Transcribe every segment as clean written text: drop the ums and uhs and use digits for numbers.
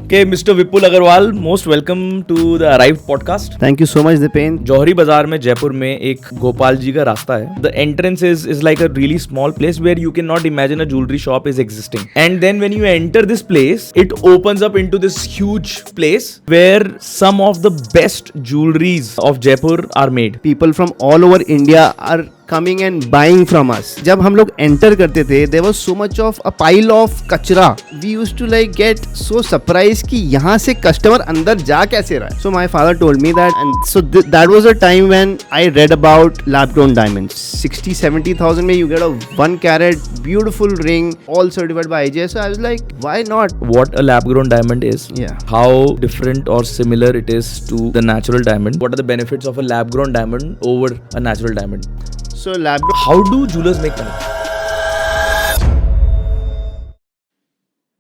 Okay, Mr. Vipul Agarwal, most welcome to the Arrived podcast. Thank you so much, Dipen. जौहरी बाजार में जयपुर में एक गोपाल जी का रास्ता है. The entrance is like a really small place where you cannot imagine a jewelry shop is existing. And then when you enter this place, it opens up into this huge place where some of the best jewelries of Jaipur are made. People from all over India are coming and buying from us. जब हम लोग enter करते थे, there was so much of a pile of कचरा. We used to like get so surprised कि यहाँ से customer अंदर जा कैसे रहा है. So my father told me that, and so that was a time when I read about lab-grown diamonds. 60-70,000 में you get a 1 carat beautiful ring, all certified by IGS. So I was like, why not? What a lab-grown diamond is. Yeah. How different or similar it is to the natural diamond. What are the benefits of a lab-grown diamond over a natural diamond? So lab-grown. How do jewelers make money?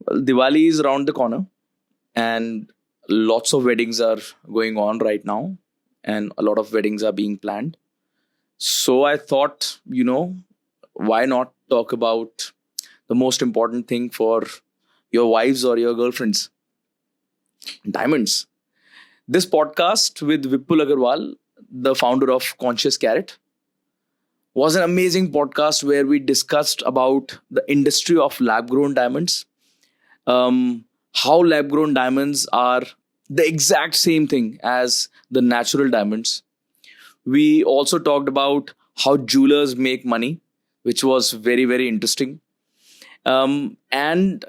Well, Diwali is around the corner and lots of weddings are going on right now and a lot of weddings are being planned. So I thought, why not talk about the most important thing for your wives or your girlfriends? Diamonds. This podcast with Vipul Agarwal, the founder of Conscious Carat, was an amazing podcast where we discussed about the industry of lab-grown diamonds, how lab-grown diamonds are the exact same thing as the natural diamonds. We also talked about how jewelers make money, which was very, very interesting. And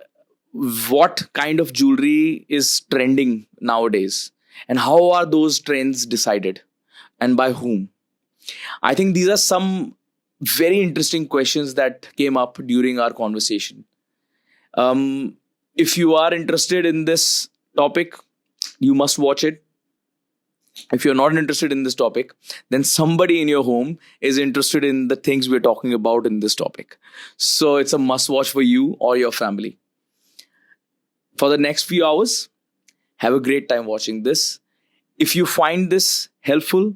what kind of jewelry is trending nowadays and how are those trends decided and by whom? I think these are some very interesting questions that came up during our conversation. If you are interested in this topic, you must watch it. If you're not interested in this topic, then somebody in your home is interested in the things we're talking about in this topic. So it's a must watch for you or your family. For the next few hours, have a great time watching this. If you find this helpful,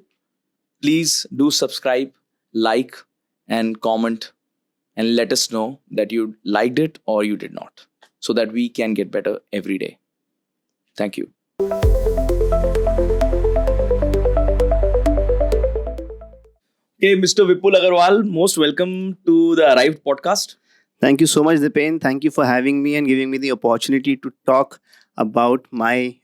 please do subscribe, like, and comment, and let us know that you liked it or you did not, so that we can get better every day. Thank you. Okay, Mr. Vipul Agarwal, most welcome to the Arrived podcast. Thank you so much, Dipen. Thank you for having me and giving me the opportunity to talk about my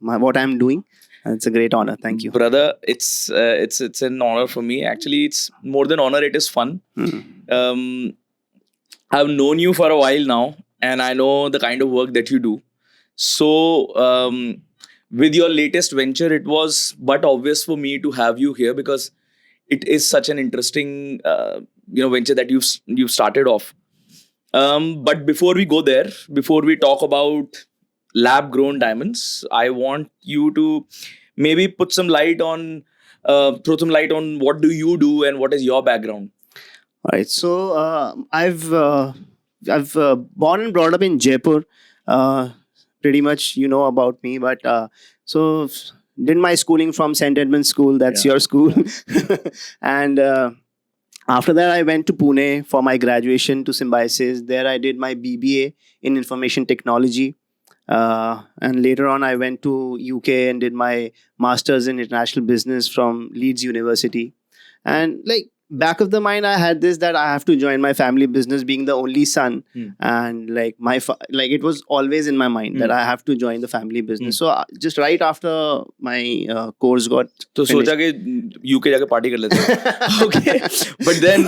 what I'm doing. It's a great honor. Thank you, brother. It's an honor for me. Actually, it's more than honor. It is fun. I've known you for a while now, and I know the kind of work that you do. So, with your latest venture, it was but obvious for me to have you here because it is such an interesting, venture that you've started off. But before we go there, before we talk about lab-grown diamonds, I want you to maybe throw some light on what do you do and what is your background. All right. So I've born and brought up in Jaipur. Pretty much you know about me, but so did my schooling from St. Edmund's School. That's your school, and. After that, I went to Pune for my graduation to Symbiosis. There I did my BBA in information technology. And later on, I went to UK and did my master's in international business from Leeds University. And like back of the mind, I had this that I have to join my family business, being the only son. And like it was always in my mind that I have to join the family business. So just right after my course got तो सोचा कि UK जाके party कर लेते हैं. Okay,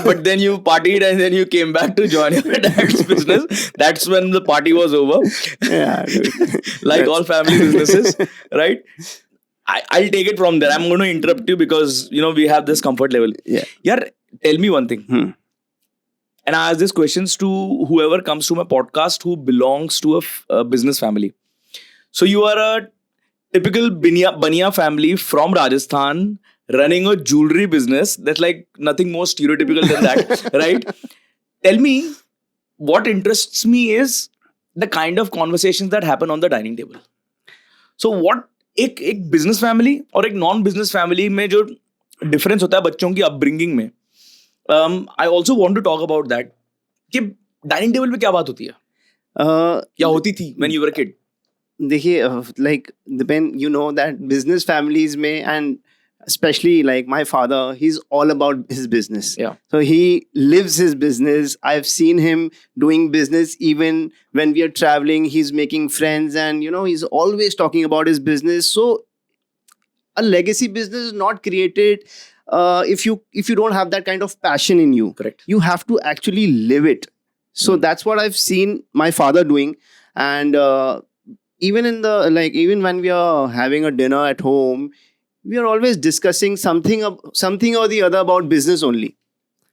but then you partied and then you came back to join your dad's business. That's when the party was over. Yeah, like all family businesses, right? I'll take it from there. I'm going to interrupt you because, we have this comfort level. Yeah. Tell me one thing. And I ask these questions to whoever comes to my podcast who belongs to a business family. So you are a typical Bania family from Rajasthan running a jewelry business. That's like nothing more stereotypical than that, right? Tell me, what interests me is the kind of conversations that happen on the dining table. So what एक business family और एक non business family में जो difference होता है बच्चों की upbringing में, I also want to talk about that कि डाइनिंग टेबल पे क्या बात होती है या होती थी when you were a kid. देखिए like depend, you know that business families में, and especially like my father, he's all about his business. Yeah. So he lives his business. I've seen him doing business even when we are traveling. He's making friends, and he's always talking about his business. So a legacy business is not created if you don't have that kind of passion in you. Correct. You have to actually live it. So that's what I've seen my father doing. And even in the even when we are having a dinner at home, we are always discussing something or the other about business only.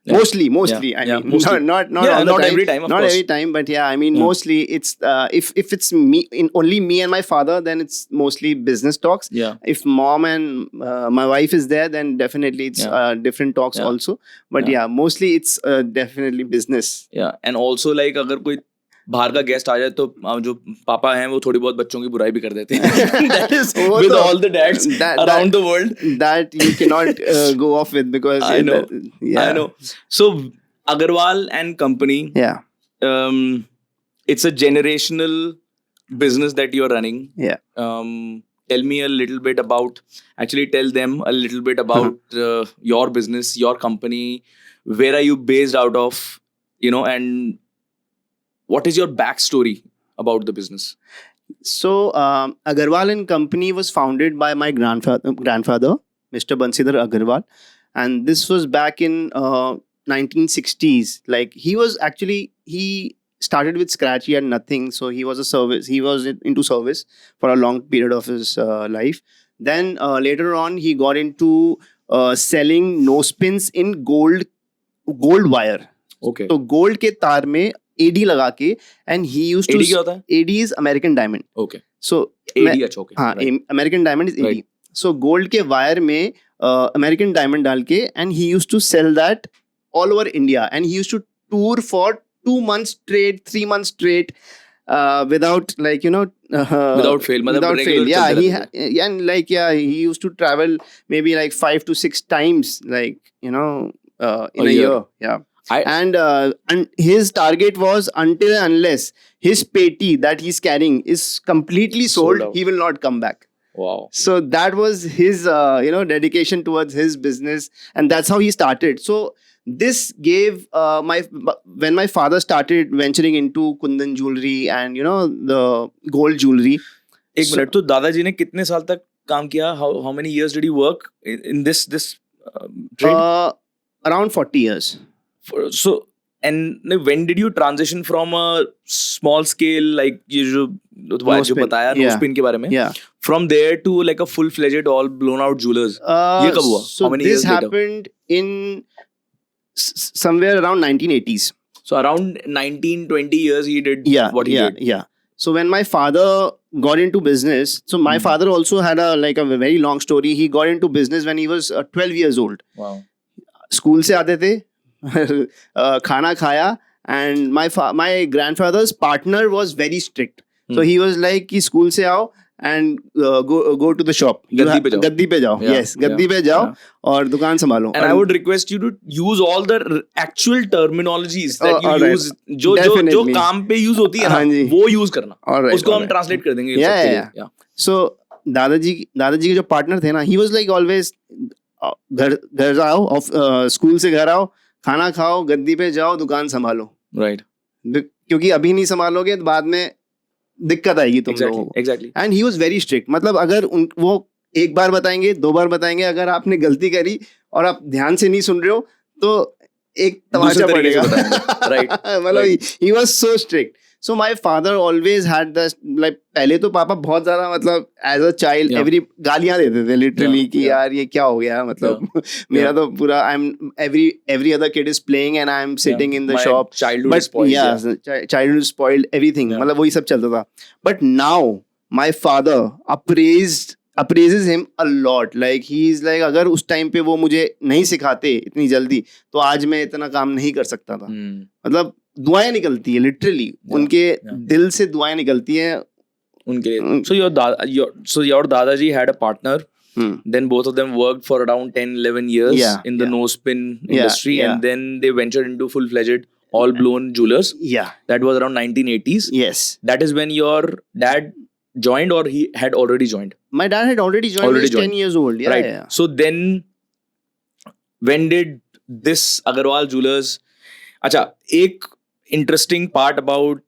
Yeah. Mostly. Yeah, I yeah, mean, mostly. not Yeah, all the not time. every time, of Not course. every time, but yeah, I mean, Yeah. mostly it's if it's me, only me and my father, then it's mostly business talks. Yeah. If mom and my wife is there, then definitely it's Yeah. different talks Yeah. also. But Yeah. yeah, mostly it's definitely business. Yeah. And also like अगर कोई बाहर का guest आ जाए तो जो पापा हैं वो थोड़ी बहुत बच्चों की बुराई भी कर देते हैं. That is वो with तो- all the dads around the world. That you cannot go off with, because I know. yeah. I know. So Agarwal and company, Yeah. it's a generational business that you're running. Yeah. Tell me a little bit about, actually tell them a little bit about your business, your company. Where are you based out of, and what is your backstory about the business? So Agarwal and Company was founded by my grandfather, Mr. Bansidhar Agarwal, and this was back in 1960s. Like he started with scratch. He had nothing, so he was into service for a long period of his life. Then later on, he got into selling nose pins in gold wire. Okay. तो gold के तार में AD लगा के, and he used to AD क्या होता है? AD is American diamond. Okay. So AD अच्छा, okay. हाँ, Right. American diamond is AD. Right. So gold के वायर में अमेरिकन डायमंड डाल के, and he used to sell that all over India, and he used to tour for 2 months straight, 3 months straight, without Without fail, मतलब without regular fail. Yeah, चलते रहते थे. and he used to travel maybe like 5 to 6 times, in A a year. year. Yeah. I- And his target was, until and unless his peti that he's carrying is completely Sold sold, out. he will not come back. Wow. So that was his dedication towards his business, and that's how he started. So this gave when my father started venturing into Kundan jewelry and the gold jewelry. एक minute, तो दादाजी ने कितने साल तक काम किया? How many years did he work in this trade? Around 40 years. So, and when did you transition from a small scale, like ये जो Nose pin. बताया Yeah. nose pin के बारे में, Yeah. from there to like a full-fledged all blown out jewelers? ये कब हुआ? So How many this years later? happened in somewhere around 1980s. So around 19-20 years he did what he did. Yeah. So when my father got into business, so my father also had a very long story. He got into business when he was 12 years old. Wow. School से आते थे, खाना खाया, and my grandfather's partner was very strict. So he was like कि school से आओ and go to the shop. गद्दी पे जाओ. Yeah, Yes, गद्दी पे जाओ और दुकान संभालो. And I would request you to use all the actual terminologies that you alright. use, जो Definitely. काम पे use होती है हाँ जी. ना, वो use करना. Alright, उसको हम alright. translate कर देंगे. Yeah, सबके yeah, लिए. So दादाजी के जो पार्टनर थे ना, he was like always घर आओ, स्कूल से घर आओ, खाना खाओ, गद्दी पे जाओ, दुकान संभालो. Right. क्योंकि अभी नहीं संभालोगे तो बाद में दिक्कत आएगी तुम लोगों को. Exactly. And he was very strict. मतलब अगर वो एक बार बताएंगे, 2 बार बताएंगे, अगर आपने गलती करी और आप ध्यान से नहीं सुन रहे हो तो एक तमाचा दूसरे तरीके पड़ेगा. से बताएंगे. Right. मतलब he was so strict. So my father always had this, like पहले तो पापा बहुत ज्यादा मतलब as a child Yeah. every गालियां देते थे literally Yeah, कि yeah. यार ये क्या हो गया, मतलब मेरा तो पूरा every other kid is playing and I'm sitting in the My shop. childhood But is spoiled. yeah, childhood spoiled everything. Yeah. मतलब वही सब चलता था. But now my father appraises him a lot. Like he's like अगर उस time पे वो मुझे नहीं सिखाते इतनी जल्दी तो आज मैं इतना काम नहीं कर सकता था. मतलब दुआएं निकलती है लिटरली. उनके दिल से दुआएं निकलती हैं उनके लिए. So your dadaji had a partner. Then both of them worked for around 10-11 years in the nose pin industry, and then they ventured into full-fledged all blown jewelers. Yeah. That was around 1980s. Yes. That is when your dad joined, or he had already joined? My dad had already joined. Already He was 10 joined. years old. Yeah, Right. yeah. So then, when did this Agarwal Jewelers? Acha, एक interesting part about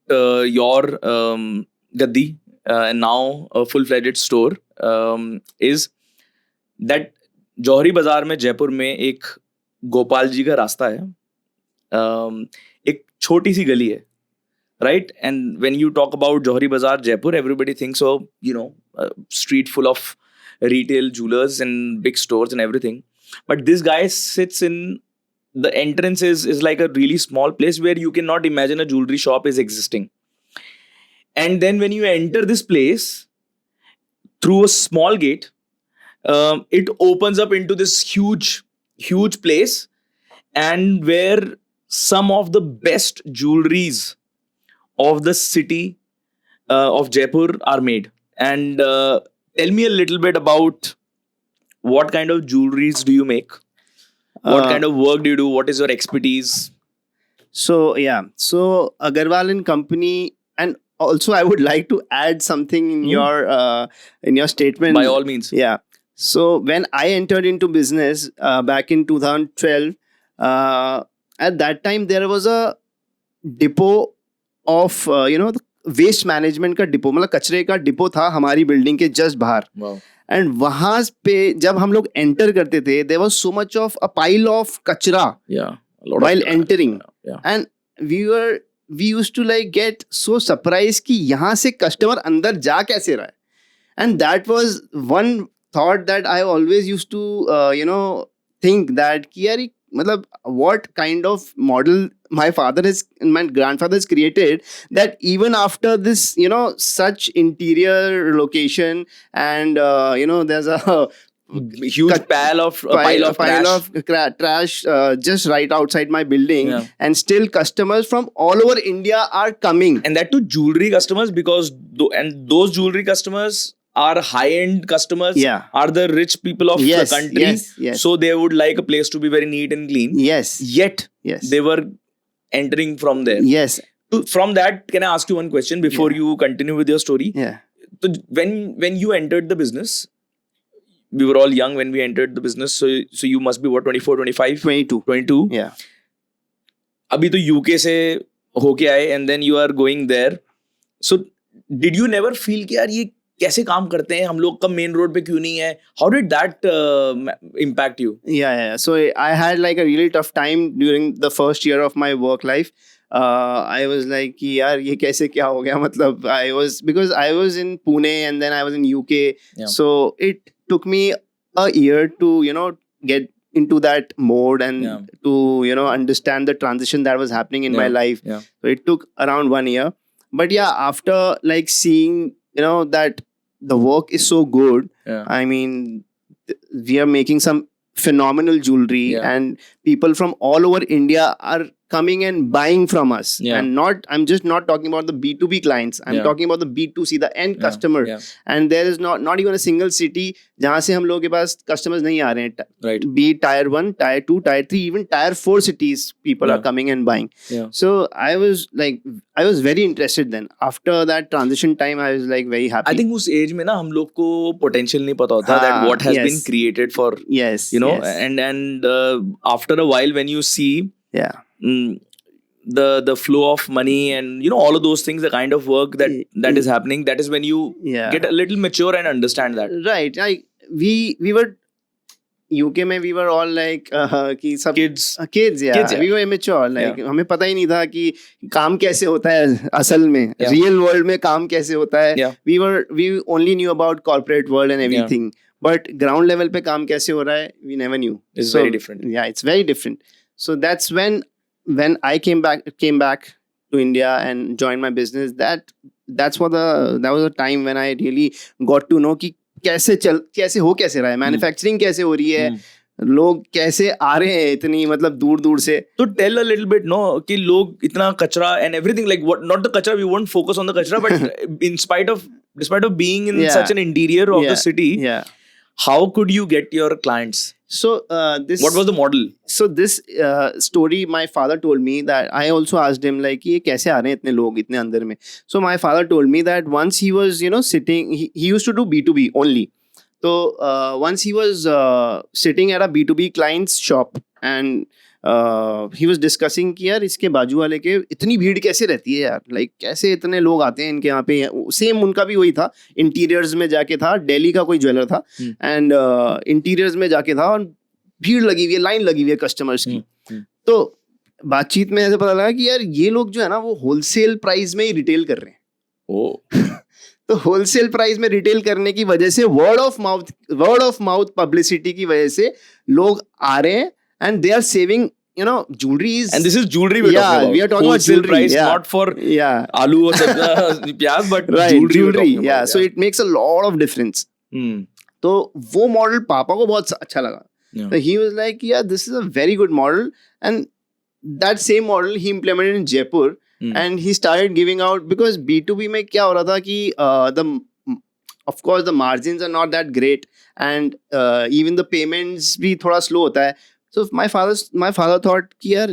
your Gaddi and now a full-fledged store is that जौहरी बाजार में जयपुर में एक गोपाल जी का रास्ता है, एक छोटी सी गली है, right? And when you talk about Johari Bazaar, Jaipur, everybody thinks of, a street full of retail jewelers and big stores and everything. But this guy sits in, the entrance is like a really small place where you cannot imagine a jewelry shop is existing. And then when you enter this place through a small gate, it opens up into this huge place, and where some of the best jewelries of the city of Jaipur are made. And tell me a little bit about what kind of jewelries do you make? What kind of work do you do? What is your expertise? So Agarwal and Company, and also I would like to add something in your statement. By all means. Yeah. So when I entered into business back in 2012, at that time there was a depot of the waste management का depot, मतलब कचरे का depot था हमारी building के just बाहर. And वहां पे जब हम लोग एंटर करते थे, there was so much of a pile of kachra while entering, and we used to like get so surprise कि यहाँ से कस्टमर अंदर जा कैसे रहा है. And that was one thought that I always used to think that कि यार मतलब what kind of model my grandfather has created, that even after this such interior location, and there's a huge pile of trash just right outside my building, and still customers from all over India are coming, and that too jewelry customers, because those jewelry customers are high-end customers, are the rich people of the country. Yes. So they would like a place to be very neat and clean. Yet they were entering from there. Yes. From that, can I ask you one question before you continue with your story? Yeah. So when you entered the business, we were all young when we entered the business. So you must be what, 24, 25? 22. Yeah. अभी तो UK से होके आए, and then you are going there. So did you never feel कि यार ये कैसे काम करते हैं, हम लोग का मेन रोड पे क्यों नहीं है? How did that impact you? Yeah. So I had like a really tough time during the first year of my work life. I was like कि यार ये कैसे क्या हो गया, मतलब because I was in Pune and then I was in UK. So it took me a year to get into that mode and to understand the transition that was happening in my life. So it took around 1 year. But yeah, after like seeing that the work is so good, I mean we are making some phenomenal jewelry, and people from all over India are coming and buying from us. And I'm just not talking about the B2B clients, I'm talking about the B2C, the end customer. And there is not even a single city जहाँ से हम लोगों के पास customers नहीं आ रहे हैं. Right. Be it tier 1, tier 2, tier 3, even tier 4 cities, people are coming and buying. So I was very interested then. After that transition time, I was like very happy. I think उस age में ना हम लोग को potential नहीं पता होता that what has been created for, and after a while when you see the flow of money and all of those things, the kind of work that is happening, that is when you get a little mature and understand that. Right. Like we were UK में, we were all like कि सब kids, we were immature, like हमें पता ही नहीं था कि काम कैसे होता है असल में, real world में काम कैसे होता है. We only knew about corporate world and everything, but ground level पे काम कैसे हो रहा है, we never knew. It's very different. Yeah, it's very different. So that's when I came back to India and joined my business, that was a time when I really got to know कि कैसे हो कैसे रहा है, manufacturing कैसे हो रही है, लोग कैसे आ रहे हैं इतनी मतलब दूर से. तो tell a little bit कि लोग इतना कचरा and everything, like what, not the kachra, we won't focus on the kachra, but despite of being in such an interior of the city, how could you get your clients? So this. What was the model? So this story my father told me that I also asked him like ये कैसे आ रहे हैं इतने लोग इतने अंदर में. So my father told me that once he was sitting, he used to do B2B only. So once he was sitting at a B2B client's shop and he was discussing कि यार इसके बाजू वाले के इतनी भीड़ कैसे रहती है यार, लाइक कैसे इतने लोग आते हैं इनके यहाँ पे. सेम उनका भी वही था, इंटीरियर्स में जाके था, दिल्ली का कोई ज्वेलर था एंड इंटीरियर्स में जाके था और भीड़ लगी हुई है, लाइन लगी हुई है कस्टमर्स की. तो बातचीत में ऐसे पता लगा कि यार ये लोग जो है ना वो होलसेल प्राइस में ही रिटेल कर रहे हैं. तो होलसेल प्राइस में रिटेल करने की वजह से वर्ड ऑफ माउथ पब्लिसिटी की वजह से लोग आ रहे हैं and they are saving, jewelry is, and this is jewelry we're talking about. We are talking wholesale about jewelry, price, not for aloo or pyaz, but right, jewelry. Yeah, so it makes a lot of difference. तो वो model पापा को बहुत अच्छा लगा. So he was like, yeah, this is a very good model, and that same model he implemented in Jaipur, and he started giving out, because B2B में क्या हो रहा था कि of course the margins are not that great, and even the payments भी थोड़ा slow होता है. So my father thought कि यार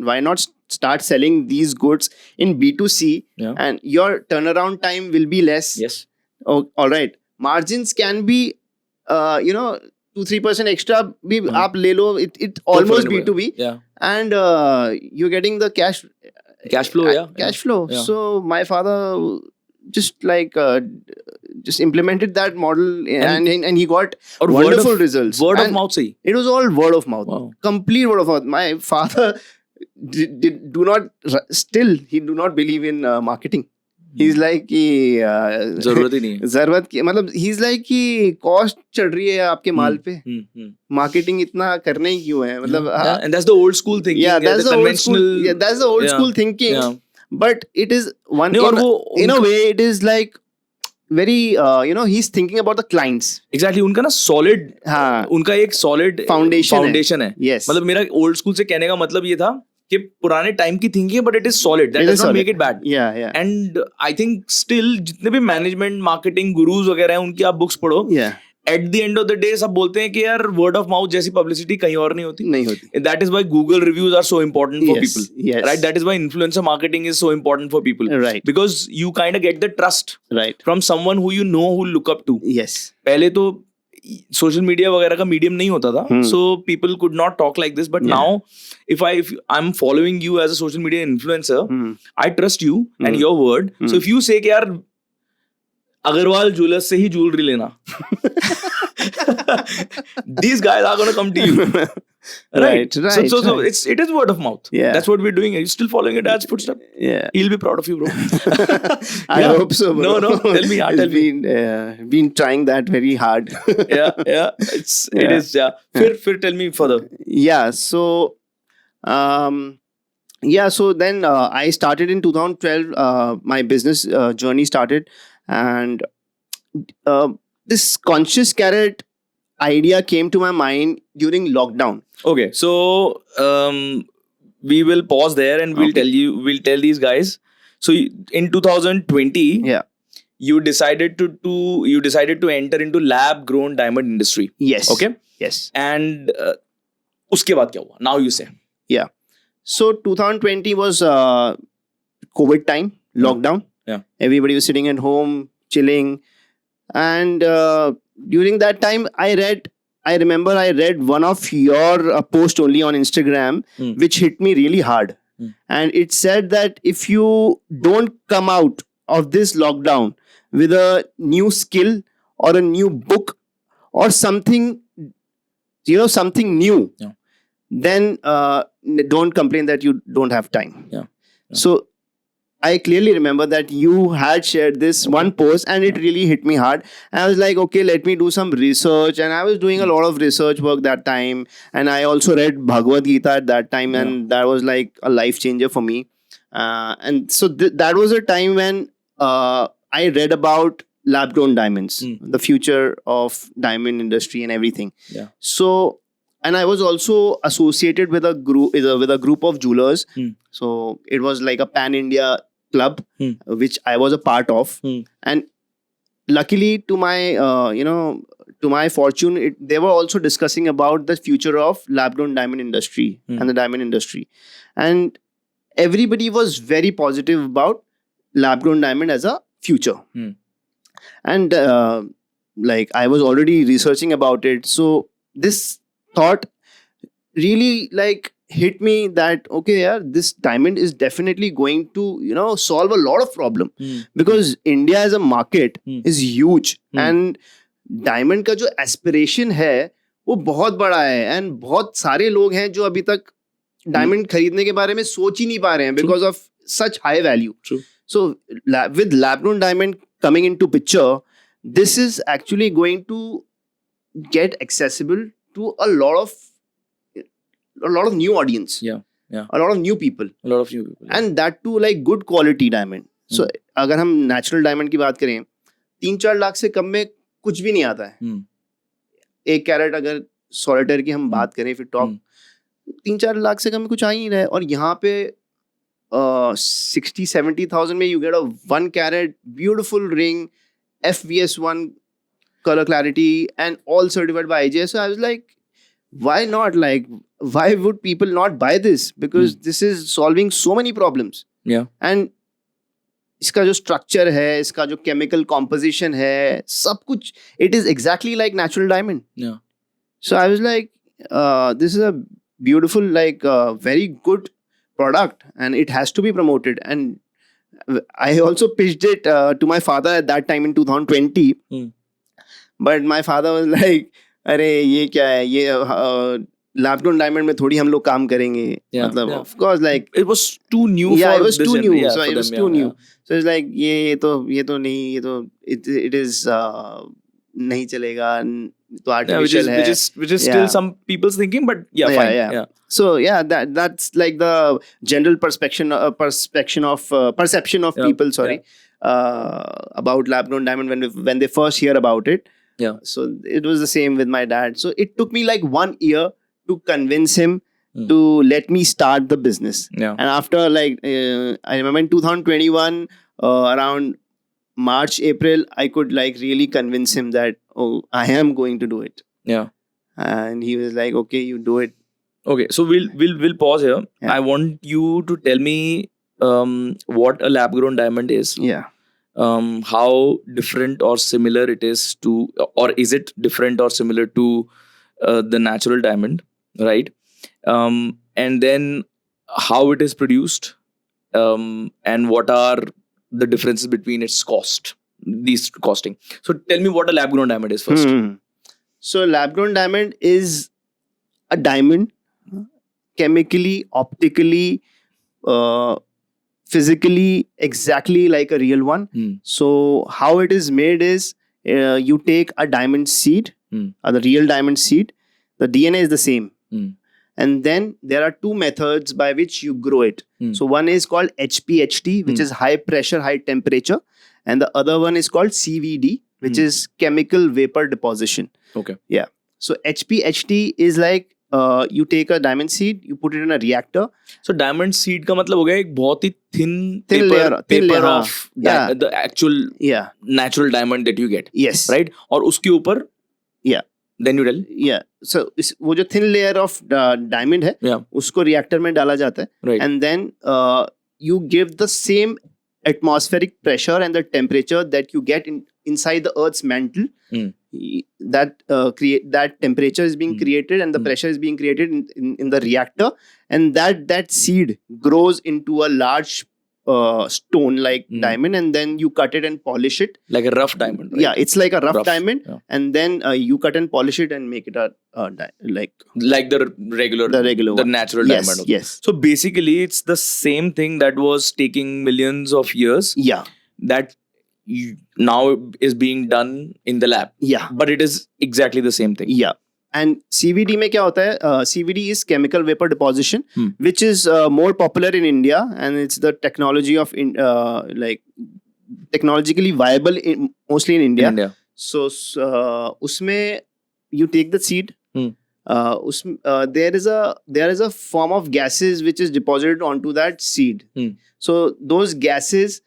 why not start selling these goods in B2C, and your turnaround time will be less. Yes. Oh, all right. Margins can be 2-3% extra भी आप ले लो. It almost B2B. Yeah. And you're getting the cash flow. Cash flow. Yeah. So my father just implemented that model, and he got wonderful results. Word of mouth से. It was all word of mouth. Wow. Complete word of mouth. My father he do not believe in marketing. He's like कि जरूरत ही नहीं है. जरूरत की मतलब he's like कि cost चढ़ रही है आपके माल पे, मार्केटिंग इतना करने ही क्यों है, मतलब. And that's the old school thinking. Yeah, that's the conventional. that's the old school thinking. Yeah. But it is one नहीं, in a way it is like very he's thinking about the clients. Exactly. उनका ना solid, उनका एक solid foundation है. Yes. मतलब मेरा old school से कहने का मतलब ये था कि पुराने टाइम की थिंकिंग है, but it is solid. That does not make it bad. Yeah. And I think still जितने भी मैनेजमेंट मार्केटिंग गुरुज वगैरह हैं उनकी आप बुक्स पढ़ो. Yeah. At the end of the day सब बोलते हैं कि यार word of mouth जैसी publicity कहीं और नहीं होती. That is why Google reviews are so important for people. Yes. Right? That is why influencer marketing is so important for people. Right. Because you kind of get the trust. Right. From someone who you know, who look up to. Yes. पहले तो social media वगैरह का medium नहीं होता था. So people could not talk like this. But now if I'm following you as a social media influencer, I trust you and your word. So if you say कि यार Agarwal jewellers से ही jewellery लेना, these guys are gonna come to you. Right. So it is word of mouth. Yeah. That's what we're doing. Are you still following your dad's footsteps? Yeah. He'll be proud of you, bro. I hope so, bro. No. Tell me. Tell me. Been trying that very hard. Yeah. It is. Yeah. Fir tell me further. Yeah. So, so then I started in 2012. My business journey started, and this Conscious Carrot idea came to my mind during lockdown. Okay, so we will pause there and we'll tell these guys. So in 2020, you decided to enter into lab grown diamond industry. Yes. Okay. Yes. And उसके बाद क्या हुआ? Now you say. Yeah. So 2020 was COVID time, lockdown. Yeah. Everybody was sitting at home, chilling, and during that time, I remember I read one of your post only on Instagram, which hit me really hard. And it said that if you don't come out of this lockdown with a new skill or a new book or something, something new, then don't complain that you don't have time. Yeah. So I clearly remember that you had shared this one post, and it really hit me hard. And I was like, okay, let me do some research. And I was doing a lot of research work that time. And I also read Bhagavad Gita at that time. And that was like a life changer for me. And so that was a time when I read about lab-grown diamonds, the future of diamond industry and everything. Yeah. So, and I was also associated with a group of jewelers. So it was like a pan-India club, which I was a part of. And luckily to my to my fortune, they were also discussing about the future of lab-grown diamond industry and the diamond industry, and everybody was very positive about lab-grown diamond as a future. And like I was already researching about it, so this thought really like hit me that okay, yeah, this diamond is definitely going to solve a lot of problem, because India as a market is huge, and diamond का जो aspiration है वो बहुत बड़ा है, and बहुत सारे लोग हैं जो अभी तक diamond खरीदने के बारे में सोच ही नहीं पा रहे हैं because of such high value. True. So with lab-grown diamond coming into picture, this is actually going to get accessible to a lot of new audience. Yeah. A lot of new people. Yeah. And that too like good quality diamond. So अगर हम natural diamond की बात करें, 3-4 लाख से कम में कुछ भी नहीं आता है. 1 कैरेट अगर solitaire की हम बात करें, फिर टॉप 3-4 लाख से कम में कुछ आ ही नहीं रहा है. और यहाँ पे 60-70,000 में you get a 1 carat beautiful ring, FVS1 color clarity, and all certified by IGI. So I was like, why not? Like, why would people not buy this? Because this is solving so many problems. Yeah. And इसका जो structure है, इसका जो chemical composition है, सब कुछ, it is exactly like natural diamond. Yeah. So I was like, this is a beautiful, like, very good product, and it has to be promoted. And I also pitched it to my father at that time in 2020. But my father was like, अरे ये क्या है, ये lab-grown diamond में थोड़ी हम लोग काम करेंगे. मतलब of course, like it was too new. Yeah, for it was this too new. yeah, So it for was them, too yeah, new. yeah. So it's like ये तो नहीं, ये तो it is नहीं चलेगा, तो artificial है. Which is still some people's thinking, but fine. Yeah. So yeah, that's like the general perception of people. About lab-grown diamond when they first hear about it. Yeah. So it was the same with my dad. So it took me like 1 year to convince him to let me start the business. Yeah. And after like I remember in 2021 around March, April, I could like really convince him that I am going to do it. Yeah. And he was like, okay, you do it. Okay, so we'll pause here. Yeah. I want you to tell me what a lab-grown diamond is. Yeah. How different or similar it is to, or is it different or similar to the natural diamond, right? And then how it is produced, and what are the differences between its costing. So tell me what a lab-grown diamond is first. So lab-grown diamond is a diamond, chemically, optically, physically exactly like a real one. So how it is made is you take a diamond seed, the real diamond seed. The DNA is the same. And then there are 2 methods by which you grow it. So one is called HPHT, which is high pressure, high temperature. And the other one is called CVD, which is chemical vapor deposition. Okay. Yeah. So HPHT is like you take a diamond seed, you put it in a reactor. So diamond seed का मतलब हो गया एक बहुत ही thin layer of the actual natural diamond that you get. Yes. Right? और उसके ऊपर then you tell. Yeah. So वो जो thin layer of diamond है, उसको reactor में डाला जाता है. Right. And then you give the same atmospheric pressure and the temperature that you get inside the Earth's mantle. That temperature is being created and the pressure is being created in the reactor, and that seed grows into a large stone like diamond, and then you cut it and polish it like a rough diamond, right? Yeah, it's like a rough diamond. And then you cut and polish it and make it a like the regular one. natural diamond. Yes. So basically it's the same thing that was taking millions of years, that now is being done in the lab, but it is exactly the same thing. And CVD में क्या होता है? CVD is chemical vapor deposition, which is more popular in India, and it's the technology of like technologically viable mostly in India. So उसमें you take the seed. There is a form of gases which is deposited onto that seed. So those gases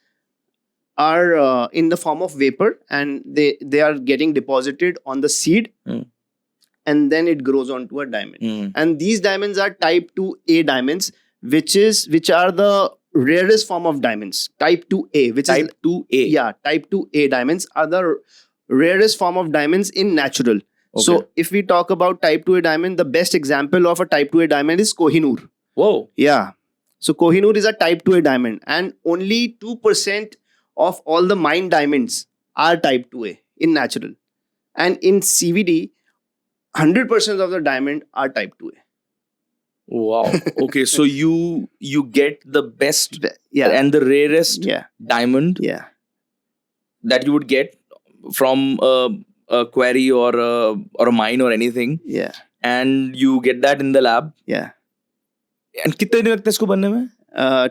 are in the form of vapor, and they are getting deposited on the seed, and then it grows onto a diamond. And these diamonds are type 2A diamonds, which are the rarest form of diamonds. Type 2A, which Type is 2A. yeah, type 2A diamonds are the rarest form of diamonds in natural. Okay. So if we talk about type 2A diamond, the best example of a type 2A diamond is Kohinoor. Whoa. Yeah. So Kohinoor is a type 2A diamond, and only 2% of all the mined diamonds are type 2A in natural. And in CVD, 100% of the diamond are type 2A. Wow. Okay, so you get the best Yeah. and the rarest Yeah. diamond Yeah. that you would get from a quarry or a mine or anything, Yeah. and you get that in the lab. Yeah. And कितने दिन लगते हैं इसको बनने में?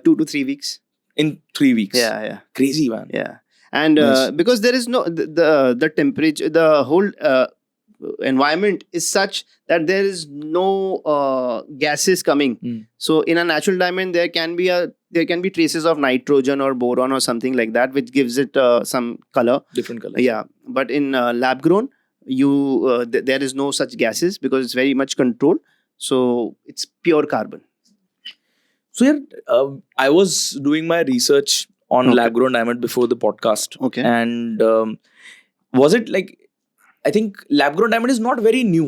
2 to 3 weeks. In 3 weeks. Yeah. Yeah. Crazy, man. Yeah. And Nice. because there is no the temperature, the whole environment is such that there is no gases coming. So in a natural diamond, there can be traces of nitrogen or boron or something like that, which gives it some color. Different colors. Yeah, but in lab grown, there is no such gases because it's very much controlled. So it's pure carbon. So yeah, I was doing my research on Okay. lab grown diamond before the podcast. Okay. And was it like, I think lab grown diamond is not very new.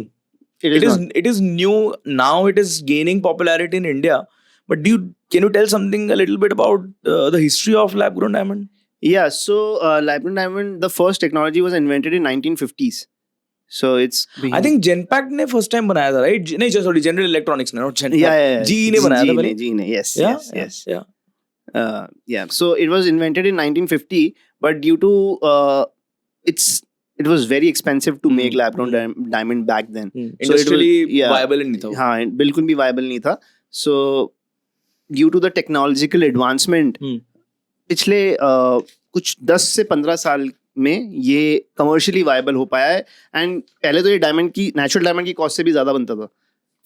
It is not. It is new now. It is gaining popularity in India. But can you tell something a little bit about the history of lab grown diamond? Yeah, so lab grown diamond, the first technology was invented in 1950s. So it's I think Genpact ने first time बनाया था, right? नहीं, sorry, General Electronics ने, not Genpact. yeah. GE ने बनाया था पहले. GE ने, yes. Yeah, yes. yeah. Yeah, so it was invented in 1950, but due to it was very expensive to make lab grown diamond back then. Industrially yeah, viable नहीं था. हाँ, बिल्कुल भी viable नहीं था. So due to the technological advancement, पिछले कुछ 10 से 15 साल में ये कमर्शियली वायबल हो पाया है. एंड पहले तो ये नेचुरल डायमंड की कॉस्ट से भी ज़्यादा बनता था.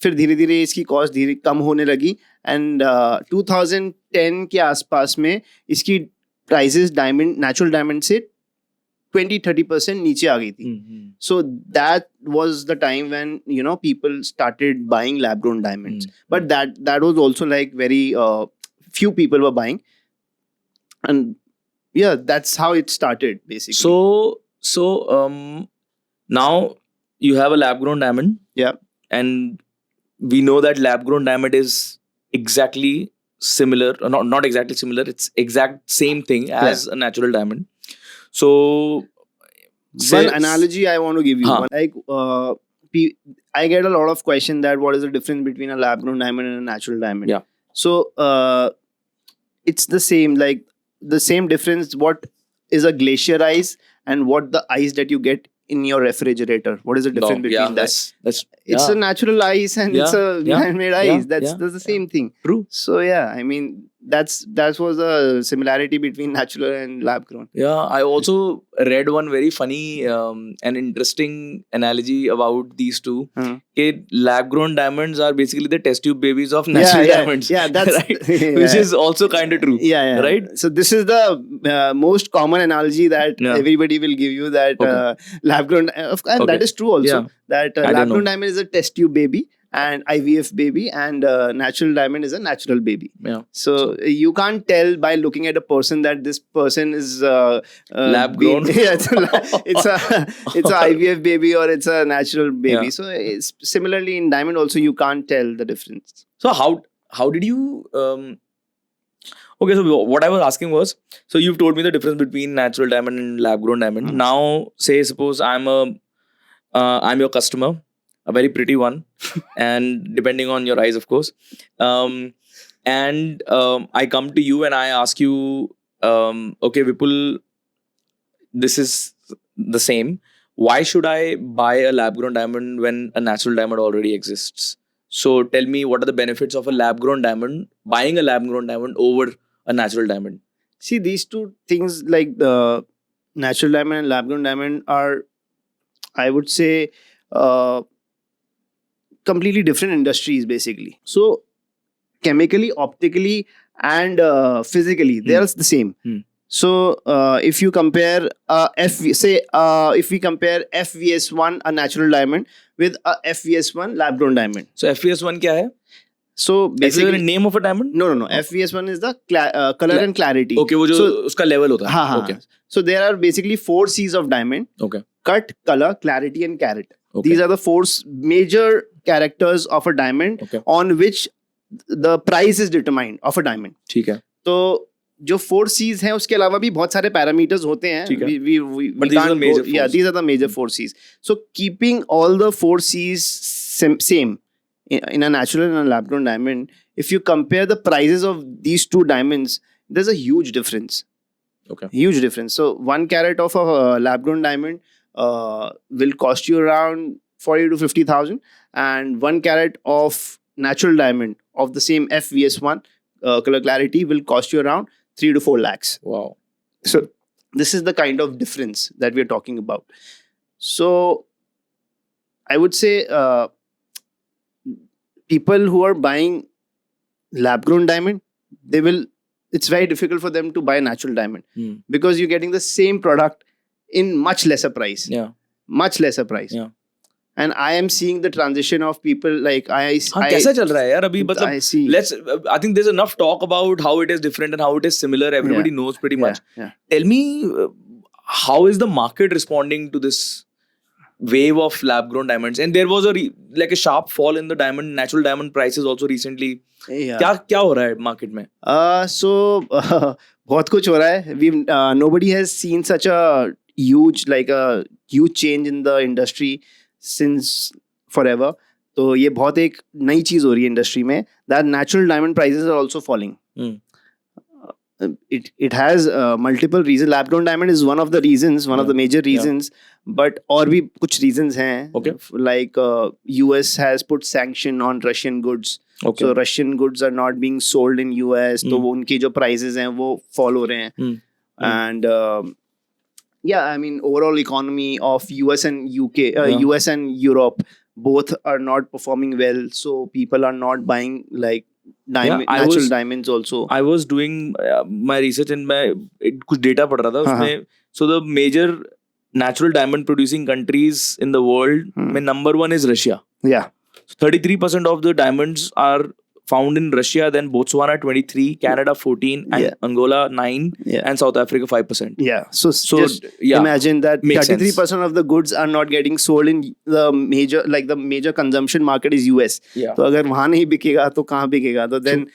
फिर धीरे धीरे इसकी कॉस्ट कम होने लगी. एंड 2010 के आसपास में इसकी प्राइसेस नेचुरल डायमंड से 20-30% नीचे आ गई थी. So that was the time when people started buying lab grown diamonds. But that was also like very few people were buying. And yeah, that's how it started basically. So now you have a lab grown diamond. Yeah. And we know that lab grown diamond is exactly similar, or not exactly similar, it's exact same thing as a natural diamond. So one analogy I want to give you, like I get a lot of question that what is the difference between a lab grown diamond and a natural diamond. Yeah. So it's the same, like the same difference. What is a glacier ice and what the ice that you get in your refrigerator? What is the difference between that? It's a natural ice and it's a man-made ice. That's the same thing. True. So yeah, I mean that was a similarity between natural and lab grown. Yeah, I also read one very funny and interesting analogy about these two. Lab grown diamonds are basically the test tube babies of natural diamonds. Yeah, that's right. Which is also kind of true. Yeah. Right. So this is the most common analogy that everybody will give you, that lab grown, and that is true also. That lab grown diamond is a test tube baby and IVF baby, and natural diamond is a natural baby. Yeah. So you can't tell by looking at a person that this person is lab grown. It's a IVF baby or it's a natural baby. Yeah. So it's similarly in diamond also you can't tell the difference. So how did you okay, so what I was asking was, so you've told me the difference between natural diamond and lab grown diamond. Now suppose I'm your customer, a very pretty one, and depending on your eyes, of course. And I come to you and I ask you, okay, Vipul, this is the same. Why should I buy a lab-grown diamond when a natural diamond already exists? So tell me, what are the benefits of a lab-grown diamond, buying a lab-grown diamond over a natural diamond? See, these two things, like the natural diamond and lab-grown diamond, are, I would say, completely different industries basically. So chemically, optically and physically, they are the same. So if you compare if we compare FVS1, a natural diamond, with a FVS1 lab grown diamond. So FVS1 क्या है? So FVS1 basically, name of a diamond? no. FVS1 is the color and clarity. Okay, वो जो So उसका level होता है. हाँ. Okay. So there are basically 4 C's of diamond: Okay. cut, color, clarity, and carat. Okay. These are the 4 major characters of a diamond, Okay. on which the price is determined of a diamond. ठीक है. तो जो 4 C's हैं, उसके अलावा भी बहुत सारे पैरामीटर्स होते हैं. ठीक है. We But these are the can't major go, yeah, fours. these are the major 4 C's. So keeping all the 4 C's same in a natural and a lab grown diamond, if you compare the prices of these two diamonds, there's a huge difference. Okay. Huge difference. So 1 carat of a lab grown diamond will cost you around 40 to 50,000, and 1 carat of natural diamond of the same FVS1 color clarity will cost you around 3 to 4 lakhs. Wow. So this is the kind of difference that we're talking about. So I would say people who are buying lab grown diamond, it's very difficult for them to buy natural diamond, because you're getting the same product in much lesser price. Yeah. Much lesser price. Yeah. And I am seeing the transition of people like हाँ, कैसा चल रहा है यार अभी? मतलब I see. I think there's enough talk about how it is different and how it is similar. Everybody knows pretty much. Yeah. Tell me, how is the market responding to this wave of lab grown diamonds? And there was like a sharp fall in the natural diamond prices also recently. Yeah. क्या हो रहा है market में? So बहुत कुछ हो रहा है. Nobody has seen such a huge change in the industry since forever. तो ये बहुत एक नई चीज हो रही है इंडस्ट्री में, that natural diamond prices are also falling. It has multiple reasons. Lab grown diamond is one of the reasons, one of the major reasons, but और भी कुछ reasons हैं. Okay. Like US has put sanction on Russian goods. Okay. So Russian goods are not being sold in US. तो वो उनकी जो prices हैं वो fall हो रहे हैं. And yeah, I mean, overall economy of US and UK, US and Europe, both are not performing well. So people are not buying like natural diamonds also. I was doing my research and कुछ data पढ़ रहा था उसमें. So the major natural diamond producing countries in the world में number 1 is Russia. Yeah. So 33% of the diamonds are found in Russia, then Botswana 23, Canada 14, and Angola 9, and South Africa 5%. Yeah. So just imagine that 33% of the goods are not getting sold in the major consumption market is US. Yeah. तो अगर वहाँ नहीं बिकेगा तो कहाँ बिकेगा? तो then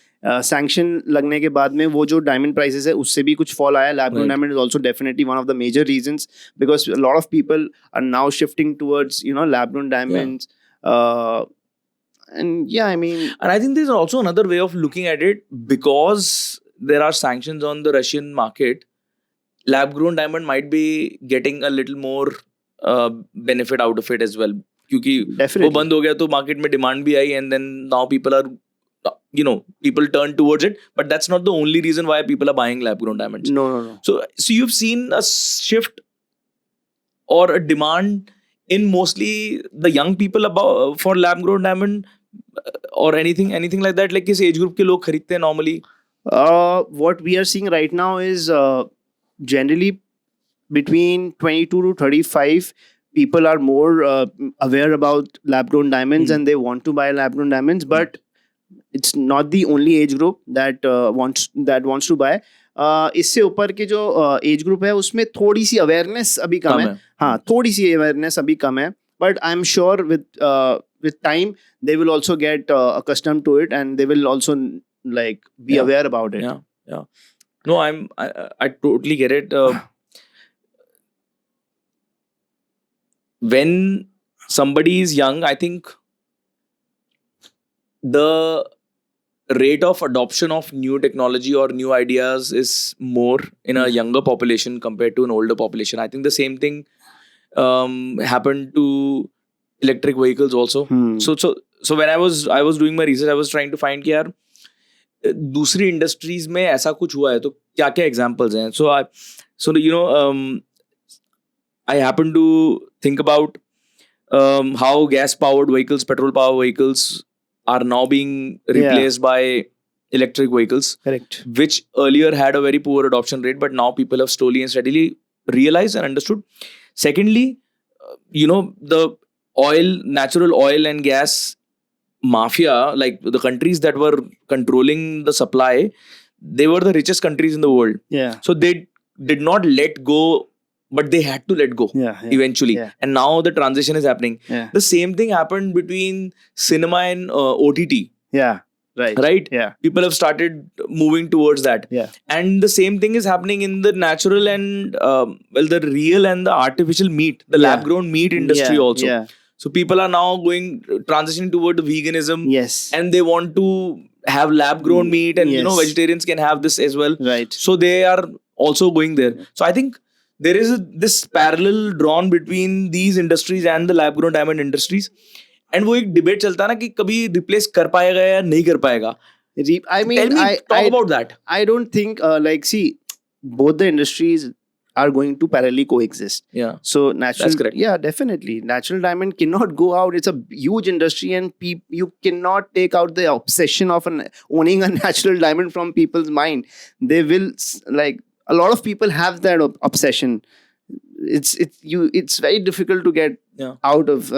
sanction लगने के बाद में वो जो diamond prices है उससे भी कुछ fall आया. Lab grown diamond is also definitely one of the major reasons, because a lot of people are now shifting towards lab grown diamonds. And yeah, I mean, and I think there's also another way of looking at it, because there are sanctions on the Russian market. Lab grown diamond might be getting a little more benefit out of it as well, क्योंकि वो बंद हो गया तो market में demand भी आई, and then now people are people turn towards it, but that's not the only reason why people are buying lab grown diamonds. No. So you've seen a shift or a demand in mostly the young people for lab grown diamond, or anything like that, like किस age group के लोग खरीदते हैं normally? What we are seeing right now is generally between 22 to 35 people are more aware about lab grown diamonds, and they want to buy lab grown diamonds, but it's not the only age group that wants to buy. इससे ऊपर के जो age group है उसमें थोड़ी सी awareness अभी कम है. हाँ, थोड़ी सी अवेयरनेस अभी कम है, but I'm sure with time they will also get accustomed to it, and they will also be aware about it. Yeah. No, I totally get it. When somebody is young, I think the rate of adoption of new technology or new ideas is more in a younger population compared to an older population. I think the same thing happened to electric vehicles also. So when I was doing my research, I was trying to find कि यार दूसरी industries में ऐसा कुछ हुआ है तो क्या क्या examples हैं. So I happen to think about how gas powered vehicles, petrol powered vehicles are now being replaced by electric vehicles, Correct. which earlier had a very poor adoption rate, but now people have slowly and steadily realized and understood. Secondly, the natural oil and gas mafia, like the countries that were controlling the supply, they were the richest countries in the world. Yeah. So they did not let go, but they had to let go Yeah. eventually. Yeah. And now the transition is happening. Yeah. The same thing happened between cinema and OTT. Yeah. Right. Right? Yeah. People have started moving towards that. Yeah. And the same thing is happening in the natural and the real and the artificial meat, the Yeah. lab grown meat industry also. Yeah. So people are now transitioning toward the veganism, Yes. and they want to have lab grown meat, and Yes. vegetarians can have this as well. Right. So they are also going there. So I think there is this parallel drawn between these industries and the lab grown diamond industries. And वो एक debate चलता है ना कि कभी replace कर पाएगा या नहीं कर पाएगा. I mean, Tell me, talk about that. I don't think see, both the industries are going to parallelly coexist. Yeah. So natural, That's correct. yeah, definitely. Natural diamond cannot go out. It's a huge industry, and you cannot take out the obsession of owning a natural diamond from people's mind. They will like a lot of people have that obsession. It's very difficult to get out of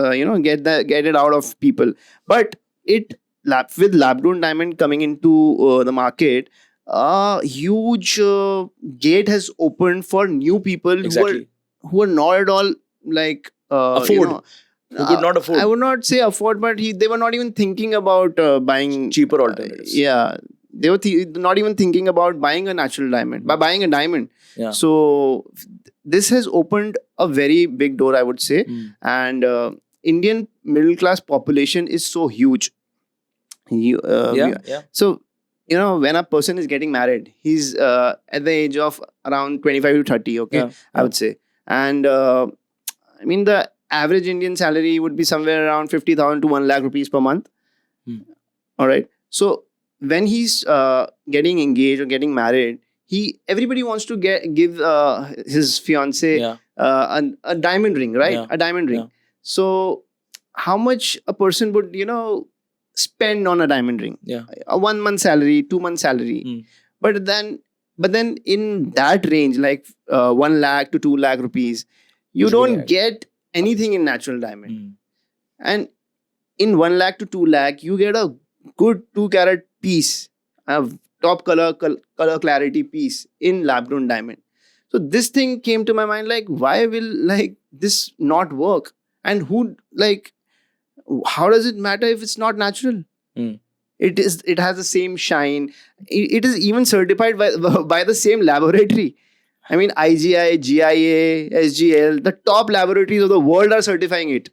get it out of people. But with lab grown diamond coming into the market, a huge gate has opened for new people Exactly. who are not at all like Afford. Who could not afford. I would not say afford, but they were not even thinking about buying Cheaper alternatives. Yeah, they were not even thinking about buying a natural diamond, by buying a diamond. Yeah. So this has opened a very big door, I would say. And Indian middle class population is so huge. So when a person is getting married, he's at the age of around 25 to 30. Okay, I would say. And I mean, the average Indian salary would be somewhere around 50,000 to 1 lakh rupees per month. All right. So when he's getting engaged or getting married, everybody wants to give his fiance a diamond ring, right? A diamond ring. So how much a person would spend on a diamond ring? A 1 month salary, 2 month salary. But then in that range, like 1 lakh to 2 lakh rupees, you don't get anything in natural diamond. And in 1 lakh to 2 lakh, you get a good 2 carat piece, a top color clarity piece in lab grown diamond. So this thing came to my mind, like, why will this not work? And how does it matter if it's not natural? It has the same shine. It is even certified by the same laboratory. I mean, IGI, GIA, SGL, the top laboratories of the world are certifying it.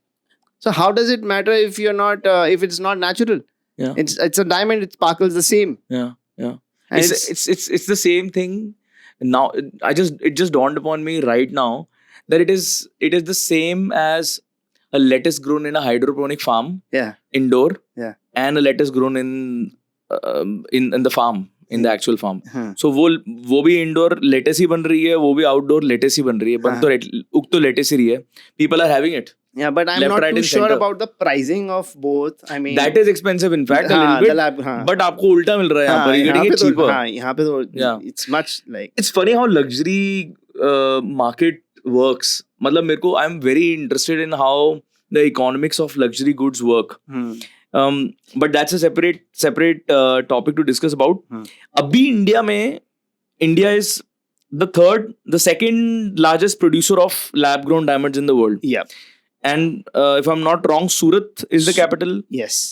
So how does it matter if it's not natural? Yeah. It's a diamond. It sparkles the same. Yeah. And it's the same thing. Now it just dawned upon me right now that it is the same as a lettuce grown in a hydroponic farm. Yeah. Indoor. Yeah. And a lettuce grown in the farm. In the actual farm. So वो भी indoor lettuce ही बन रही है, वो भी outdoor lettuce ही बन रही है. उग तो lettuce ही रही है. People are having it. Yeah, but I'm not too sure about the pricing of both. I mean, that is expensive, in fact, a little bit. But आपको उल्टा मिल रहा है यहाँ पर. You're getting it cheaper. यहाँ पे तो it's much like. It's funny how luxury market works. मतलब मेरे को I'm very interested in how the economics of luxury goods work. But that's a separate topic to discuss about. Abhi India is the second largest producer of lab grown diamonds in the world. Yeah. And if I'm not wrong, Surat is the capital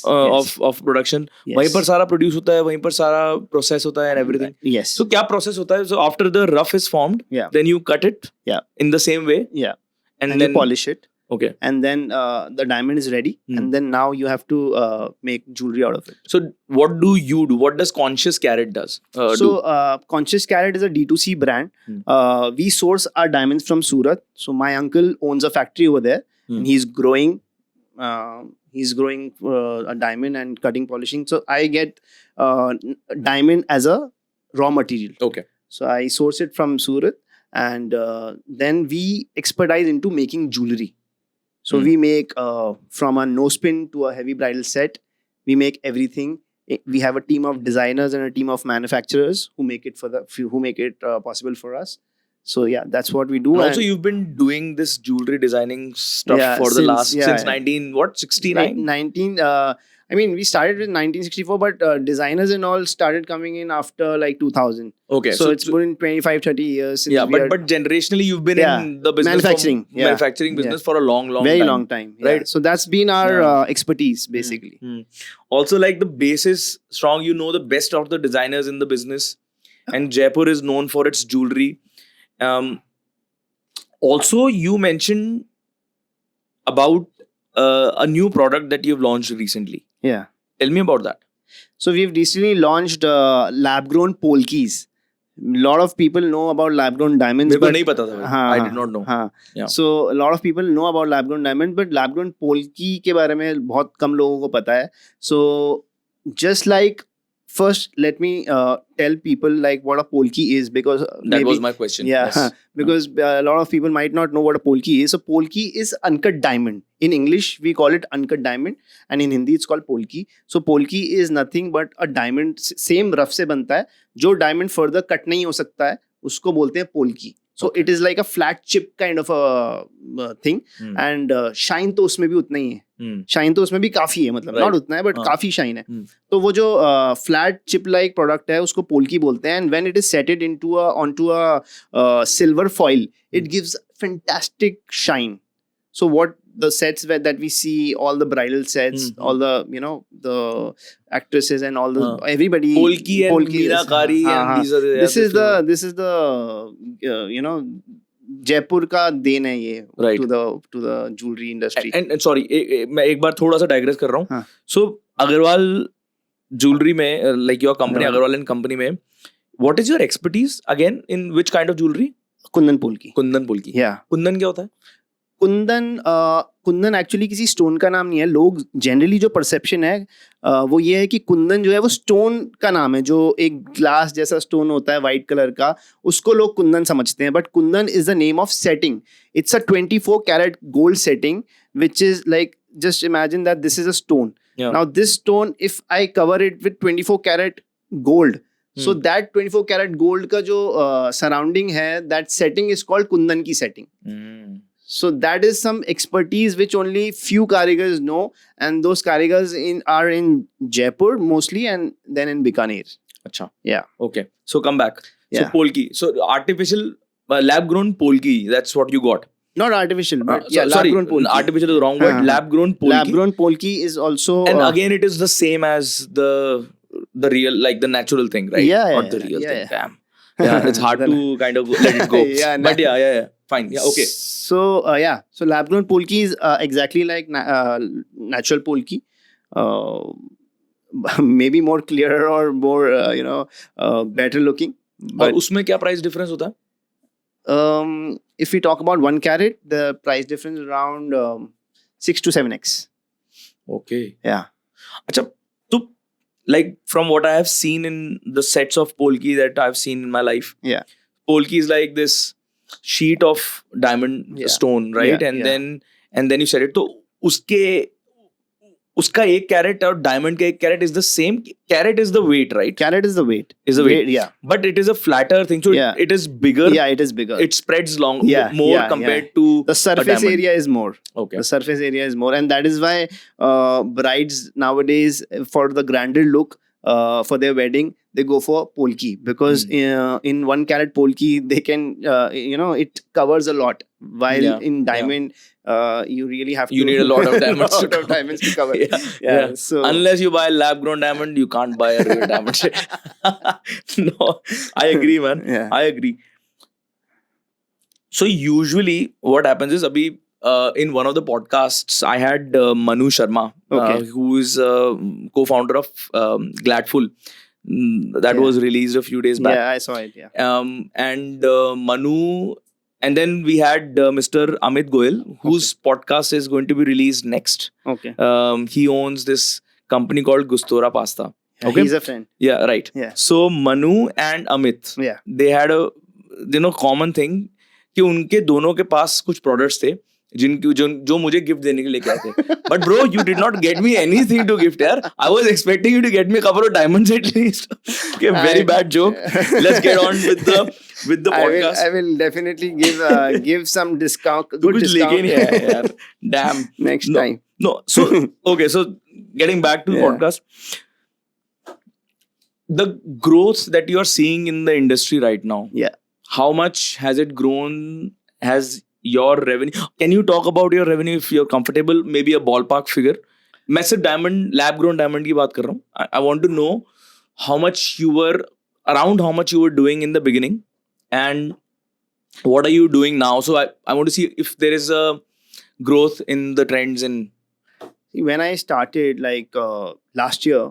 of production. वहीं पर सारा produce होता है, वहीं पर सारा process होता है and everything. Yes. So क्या process होता है? So after the rough is formed, then you cut it in the same way. Yeah. And then you polish it. Okay. And then the diamond is ready. And then now you have to make jewelry out of it. So what do you do? What does Conscious Carat do? Conscious Carat is a D2C brand. We source our diamonds from Surat. So my uncle owns a factory over there. And he's growing a diamond and cutting, polishing. So I get diamond as a raw material. Okay. So I source it from Surat, and then we expertise into making jewelry. So we make from a nose pin to a heavy bridal set. We make everything. We have a team of designers and a team of manufacturers who make it possible for us. So yeah, that's what we do. And also, you've been doing this jewelry designing stuff for the last since 69. 19. I mean, we started in 1964, but designers and all started coming in after like 2000. Okay, so it's been 25-30 years since. Yeah, but generationally you've been in the business manufacturing business for a long very time. long time. Right. So that's been our expertise basically. Also, like, the base is strong. You know the best of the designers in the business, and Jaipur is known for its jewelry. Also, you mentioned about a new product that you've launched recently. Yeah. Tell me about that. So we've recently launched lab-grown polkis. A lot of people know about lab-grown diamonds. मेरे को नहीं पता था. I did not know. Yeah. So a lot of people know about lab-grown diamonds, but lab-grown polki के बारे में बहुत कम लोगों को पता है. So just like, first let me tell people like what a polki is, because that was my question. Yeah, yes. Because a lot of people might not know what a polki is. So polki is uncut diamond. In English we call it uncut diamond, and in Hindi it's called polki. So polki is nothing but a diamond, same rough से बनता है. जो diamond further cut नहीं हो सकता है उसको बोलते हैं polki. So it is like a flat chip kind of a thing. And shine तो उसमें भी उतना ही है. Shine तो उसमें भी काफी है, मतलब not उतना है but काफी shine है. तो वो जो flat chip like product है उसको polki बोलते हैं. And when it is setted onto a silver foil, it gives fantastic shine. So what the sets that we see, all the bridal sets, all the the actresses and all the everybody, polki and meenakari, and these are this is the Jaipur का then है ये to the jewelry industry. And sorry, मैं एक बार थोड़ा सा digress कर रहा हूँ. So अग्रवाल jewelry में, like your company Agarwal and company में, what is your expertise again in which kind of jewelry? Kundan polki. Kundan polki. Yeah. Kundan क्या होता है? कुंदन एक्चुअली किसी स्टोन का नाम नहीं है. लोग जनरली जो परसेप्शन है वो ये है कि कुंदन जो है वो स्टोन का नाम है. जो एक ग्लास जैसा स्टोन होता है वाइट कलर का, उसको लोग कुंदन समझते हैं. But kundan is the name of setting. It's a 24 carat gold setting which is like, just imagine that this is a stone. Now this stone if I cover it with 24 carat gold, so that 24 carat gold का जो surrounding है, that setting is called kundan की सेटिंग. So that is some expertise which only few karigars know, and those karigars are in Jaipur mostly, and then in Bikaner. Acha. Yeah. Okay. So come back. Yeah. So polki. So artificial lab-grown polki. That's what you got. Not artificial, but lab-grown polki. Artificial is the wrong word. Lab-grown polki. Lab-grown polki is also. And again, it is the same as the real, like the natural thing, right? Yeah. Not the real thing. Damn. Yeah, it's hard to kind of let it go. But yeah. Fine. Yeah, okay. So so lab-grown polki is exactly like natural polki. Maybe more clearer or more better looking. और उसमें क्या price difference होता है? If we talk about 1 carat, the price difference is around 6 to 7x. Okay. Yeah. अच्छा, तो like from what I have seen in the sets of polki that I've seen in my life, polki is like this sheet of diamond stone, right? And then you said it. तो उसका 1 carat और diamond का 1 carat is the same. Carat is the weight, right? Carat is the weight. Yeah. But it is a flatter thing, so it is bigger. Yeah, it is bigger. It spreads more compared to the surface area is more. Okay. The surface area is more, and that is why brides nowadays, for the grander look, for their wedding, they go for polki, because in 1 carat polki they can it covers a lot, while in diamond you really have to, you need a lot of diamonds to cover. Yeah. So unless you buy lab grown diamond, you can't buy a real diamond. No, I agree, man. I agree. So usually what happens is, abhi in one of the podcasts I had Manu Sharma, who is co-founder of Gladful, that was released a few days back. Yeah, I saw it. And Manu, and then we had Mr. Amit Goyal, whose podcast is going to be released next. Okay. He owns this company called Gustora Pasta. Okay. He's a friend. Yeah, right. Yeah. So Manu and Amit, they had a common thing कि उनके दोनों के पास कुछ products थे जो मुझे gift देने के लिए क्या थे. But bro, you did not get me anything to gift यार. I was expecting you to get me a couple of diamonds at least. Okay, very bad joke. Let's get on with the podcast. I will definitely give some discount. तो Good कुछ discount. लेके नहीं आया यार. Damn. Next time. No. So okay. So getting back to the Yeah. podcast, the growth that you are seeing in the industry right now. Yeah. How much has it grown? Has your revenue? Can you talk about your revenue if you're comfortable? Maybe a ballpark figure. मैं सिर्फ diamond, lab grown diamond की बात कर रहा हूँ. I want to know how much you were doing in the beginning, and what are you doing now? So I want to see if there is a growth in the trends in. When I started last year,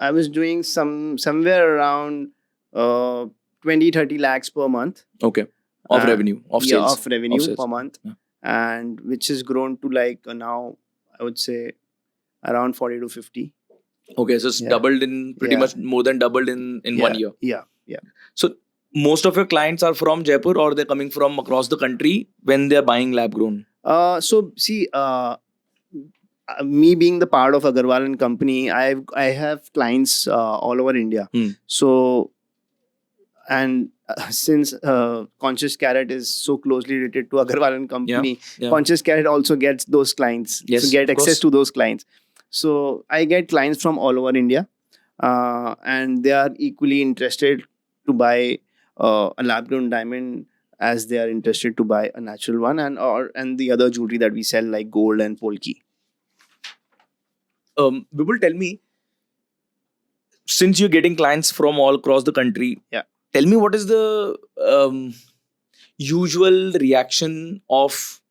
I was doing somewhere around 20-30 lakhs per month. Okay. Of revenue, of Yeah, sales. of revenue Of sales. per month. Yeah. And which has grown to now, I would say, around 40 to 50. Okay, so it's Yeah. doubled in pretty Yeah. much more than doubled in Yeah, 1 year. Yeah. So most of your clients are from Jaipur, or they're coming from across the country when they're buying lab grown? So see, me being the part of Agarwal and Company, I have clients all over India. So, and since Conscious Carrot is so closely related to Agarwal and Company, Yeah. Conscious Carrot also gets those clients. Yes, so get of access course. to those clients. So I get clients from all over India, and they are equally interested to buy a lab-grown diamond as they are interested to buy a natural one, and the other jewelry that we sell like gold and polki. People tell me, since you're getting clients from all across the country, Yeah. tell me what is the usual reaction of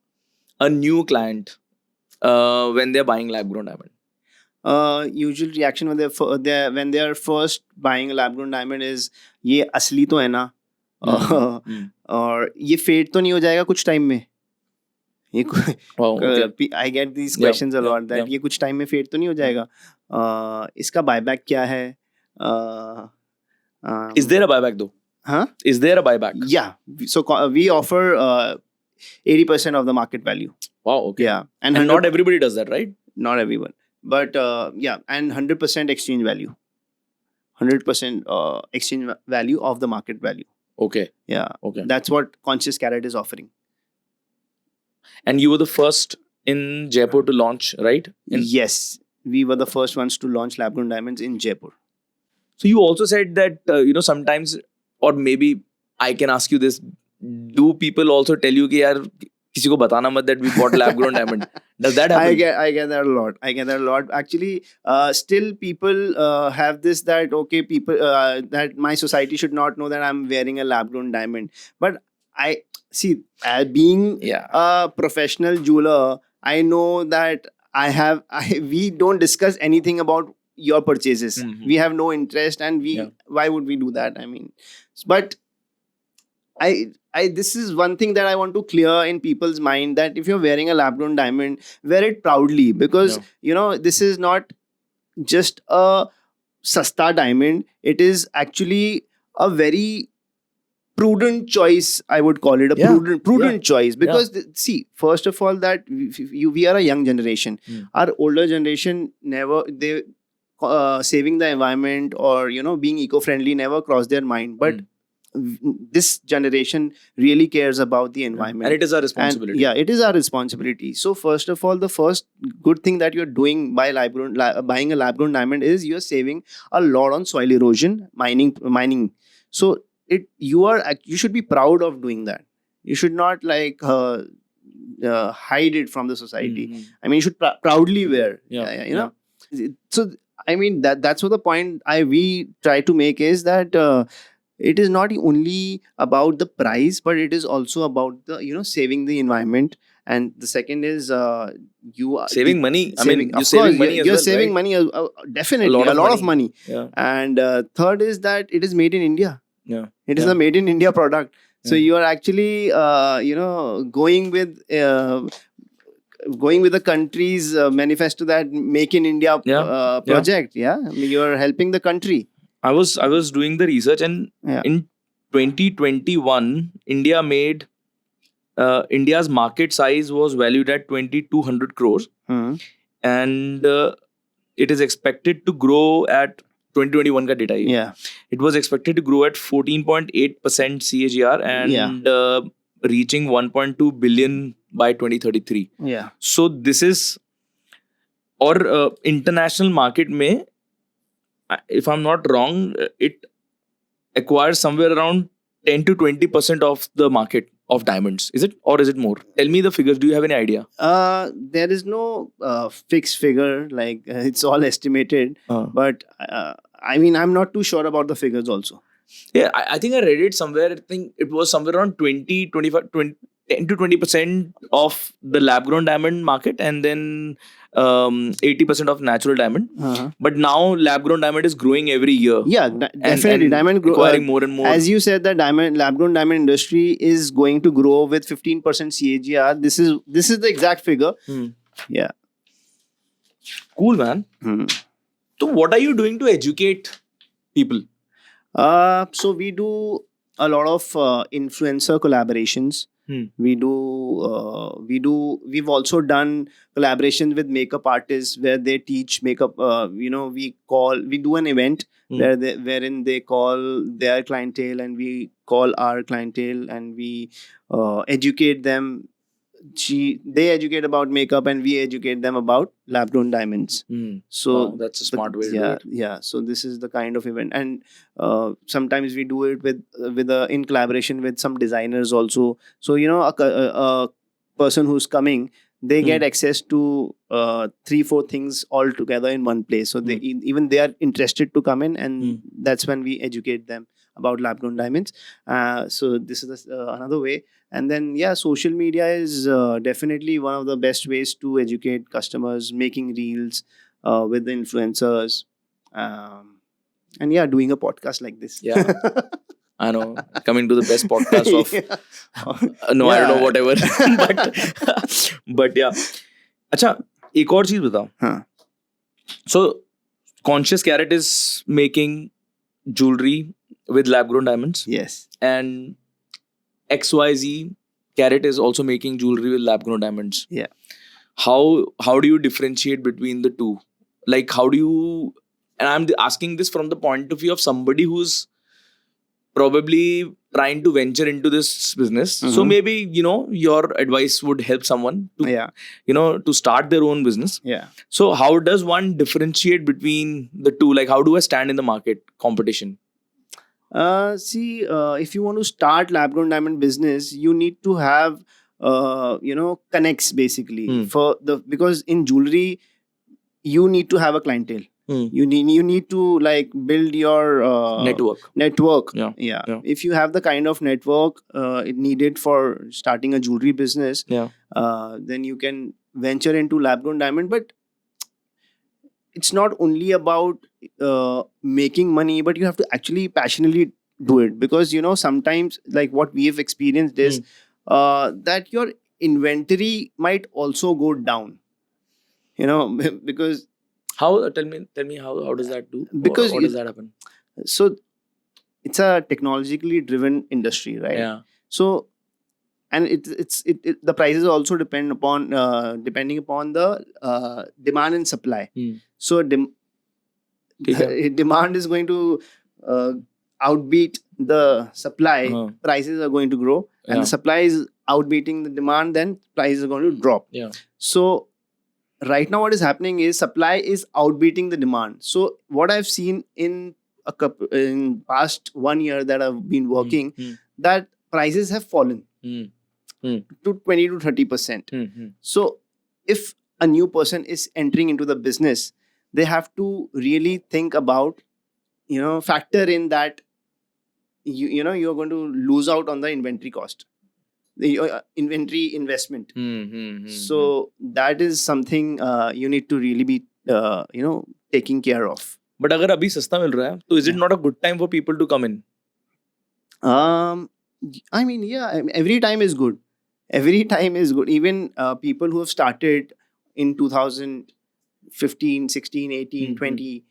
a new client when they're buying lab grown diamond? Usual reaction when they are first buying a lab-grown diamond is ये असली तो है ना, और ये fade तो नहीं हो जाएगा कुछ time में. ये Wow, okay. I get these Yeah, questions a yeah, lot that yeah. ये कुछ time में fade तो नहीं हो जाएगा. इसका buyback क्या है? Is there a buyback though? Huh? Is there a buyback? Yeah. So we offer 80% of the market value. Wow, okay. Yeah. And And not everybody does that, right? not everyone. But yeah, and 100% exchange value. 100% exchange value of the market value. Okay, Yeah. okay. That's what Conscious Carrot is offering. And you were the first in Jaipur to launch, right? Yes. We were the first ones to launch lab-grown diamonds in Jaipur. So you also said that, sometimes, or maybe I can ask you this, do people also tell you कि यार किसी को बताना मत that we bought lab grown diamond? Does that happen? I get that a lot. Actually, still people have this that okay, people that my society should not know that I'm wearing a lab-grown diamond. But I see, being Yeah. a professional jeweler, I know that we don't discuss anything about your purchases. Mhm. We have no interest, and Yeah. why would we do that? I mean, but this is one thing that I want to clear in people's mind, that if you're wearing a lab-grown diamond, wear it proudly, because this is not just a sasta diamond. It is actually a very prudent choice, I would call it a Yeah. prudent choice, because see, first of all, that we are a young generation. Our older generation they saving the environment or being eco-friendly never crossed their mind, but this generation really cares about the environment, And it is our responsibility. And, yeah, it is our responsibility. So first of all, the first good thing that you're doing by buying a lab-grown diamond is you're saving a lot on soil erosion, mining. So you should be proud of doing that. You should not hide it from the society. Mhm. I mean, you should proudly wear. Yeah, You know. So I mean that's what the point we try to make is that it is not only about the price, but it is also about the saving the environment. And the second is you are Saving money. I mean, of you're saving course, money as you're well, saving right? money, definitely A lot of money. Yeah. And third is that it is made in India. Yeah. It is Yeah. a made in India product. So Yeah. you are actually going with the country's manifesto, that Make in India project. Yeah, you are helping the country. I was doing the research, and Yeah. in 2021, India made India's market size was valued at 2,200 crores, and it is expected to grow at 2021 का data है. Yeah. It was expected to grow at 14.8% CAGR and reaching 1.2 billion by 2033. Yeah. So this is, or international market में, if I'm not wrong, it acquires somewhere around 10 to 20% of the market of diamonds. Is it, or is it more? Tell me the figures. Do you have any idea? There is no fixed figure, like it's all estimated. But I mean, I'm not too sure about the figures also. Yeah, I think I read it somewhere. I think it was somewhere around 20, 25, 20, 10 to 20% of the lab grown diamond market, and then 80% of natural diamond. But now lab grown diamond is growing every year. Yeah, definitely. And diamond acquiring more and more. As you said, the lab grown diamond industry is going to grow with 15% CAGR. This is the exact figure. Yeah. Cool, man. So what are you doing to educate people? So we do a lot of influencer collaborations. We've also done collaborations with makeup artists where they teach makeup. We do an event wherein they call their clientele and we call our clientele, and we educate them. They educate about makeup and we educate them about lab grown diamonds. So wow, that's a smart way to do it. Yeah. So this is the kind of event, and sometimes we do it with in collaboration with some designers also. So a person who's coming, they get access to 3-4 things all together in one place. So even they are interested to come in, and that's when we educate them about lab grown diamonds. So this is another way. And then social media is definitely one of the best ways to educate customers, making reels with the influencers, and doing a podcast like this. Yeah. I know, coming to the best podcast of no, I don't know, whatever. but yeah. अच्छा, एक और चीज बताओ. So Conscious Carrot is making jewelry with lab grown diamonds. Yes. And XYZ Carrot is also making jewelry with lab grown diamonds. Yeah. How do you differentiate between the two? Like, how do you, and I'm asking this from the point of view of somebody who's probably trying to venture into this business. So maybe, your advice would help someone to, to start their own business. Yeah. So how does one differentiate between the two? Like, how do I stand in the market competition? If you want to start lab grown diamond business, you need to have connects basically because in jewelry you need to have a clientele. You need to like build your network. Yeah. If you have the kind of network it needed for starting a jewelry business, then you can venture into lab grown diamond. But it's not only about making money, but you have to actually passionately do it, because sometimes, like what we have experienced is that your inventory might also go down, because how tell me how does that do? Because what does that happen? So it's a technologically driven industry, right? Yeah. So and the prices also depending upon the demand and supply. So demand is going to outbeat the supply. Prices are going to grow, and the supply is outbeating the demand, then prices are going to drop. So right now what is happening is supply is outbeating the demand. So what I've seen in past 1 year that I've been working, that prices have fallen to 20 to 30%. So if a new person is entering into the business, they have to really think about, factor in that you're going to lose out on the inventory cost, the inventory investment. So that is something you need to really be taking care of. But अगर अभी सस्ता मिल रहा है, तो is it not a good time for people to come in? I mean, every time is good. Every time is good. Even people who have started in 2015, 16, 18, 20,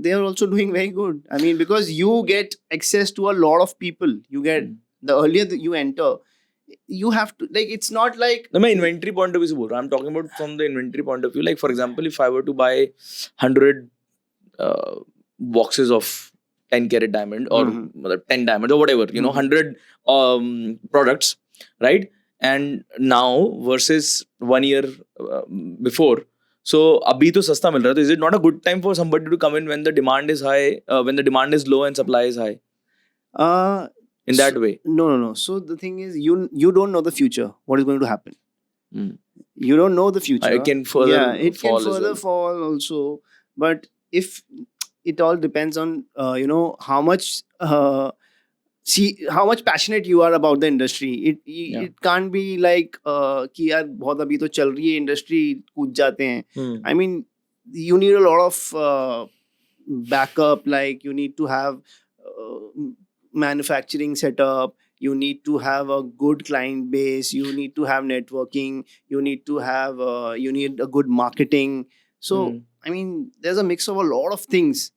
they are also doing very good. I mean, because you get access to a lot of people. You get, the earlier that you enter, you have to, like, it's not like No, मैं inventory point of view से बोल रहा हूँ. I'm talking about from the inventory point of view. Like for example, if I were to buy 100 boxes of 10 carat diamond or 10 diamonds or whatever, you know, 100 products, right? And now versus 1 year before. So abhi to sasta mil raha. So is it not a good time for somebody to come in when the demand is high, when the demand is low and supply is high? In that way. No. So the thing is, you don't know the future. What is going to happen? You don't know the future. It can further it fall can as further well. fall also. But if it all depends on how much how much passionate you are about the industry. It can't be like कि यार बहुत अभी तो चल रही है industry, कूद जाते हैं. I mean, you need a lot of backup. Like you need to have manufacturing setup. You need to have a good client base. You need to have networking. You need to have you need a good marketing. So I mean, there's a mix of a lot of things.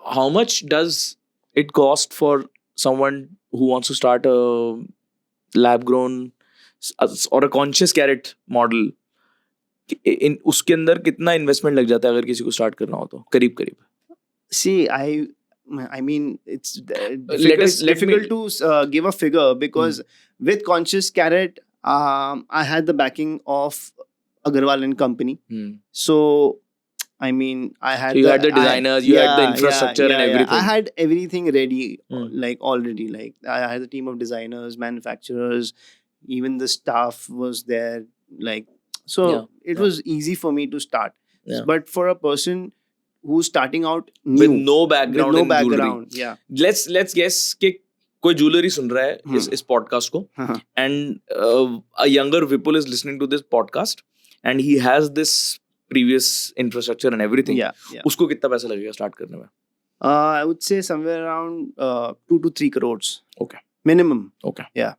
How much does it cost for someone who wants to start a lab grown or a conscious carrot model? In उसके अंदर कितना investment लग जाता है अगर किसी को start करना हो तो करीब? See, I mean, it's difficult to give a figure because with Conscious Carrot, I had the backing of Agarwal and Company. So, I mean, I had. So you had the designers, you had the infrastructure and everything. I had everything ready, like already. Like I had a team of designers, manufacturers, even the staff was there. Like it was easy for me to start. But for a person who's starting out new, with no background in jewelry, let's guess कि कोई jewelry सुन रहा है इस podcast को, and a younger Vipul is listening to this podcast and he has this previous infrastructure and everything. उसको कितना पैसा लगेगा start करने में? I would say somewhere around 2 to 3 crores. Okay. Minimum. Okay. Yeah.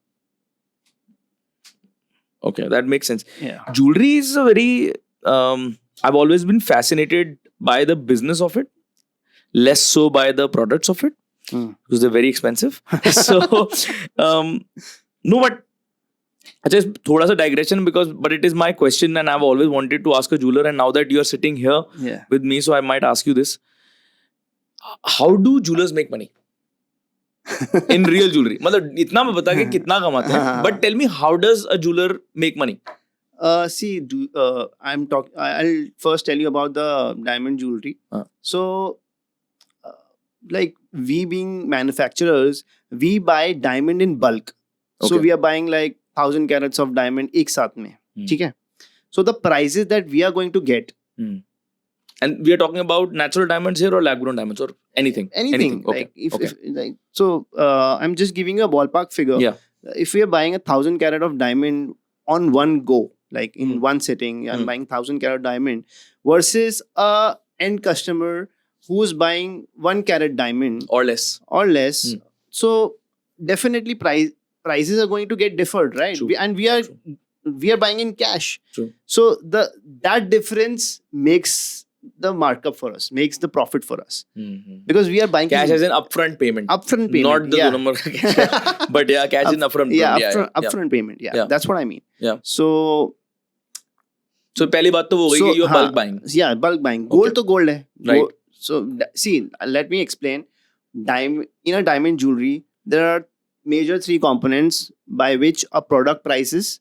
Okay, that makes sense. Yeah. Jewelry is a very I've always been fascinated by the business of it, less so by the products of it, because they're very expensive. So, no, but just thoda sa digression but it is my question and I've always wanted to ask a jeweler, and now that you're sitting here with me, so I might ask you this. How do jewelers make money? In real jewelry. मतलब इतना मैं बता के कितना कमाते हैं, but tell me, how does a jeweler make money? See, I'll first tell you about the diamond jewelry. So, like we being manufacturers, we buy diamond in bulk. So we are buying like 1,000 carats of diamond एक साथ में. ठीक है? So the prices that we are going to get. And we are talking about natural diamonds here or lab grown diamonds or anything? Anything. Okay. So I'm just giving you a ballpark figure. Yeah. If we are buying 1,000 carat of diamond on one go, like in one sitting, I'm buying 1,000 carat diamond versus a end customer who's buying 1 carat diamond or less. So definitely prices are going to get differed, right? True. We are buying in cash. True. So that difference makes the markup for us, makes the profit for us, because we are buying cash as an upfront payment. Not the number cash, but cash in upfront. Upfront payment. Yeah, that's what I mean. Yeah. So पहली बात तो वो हो गई कि you are bulk buying. Yeah, bulk buying. Gold to gold है. Right. So see, let me explain. In a diamond jewelry, there are major 3 components by which a product price is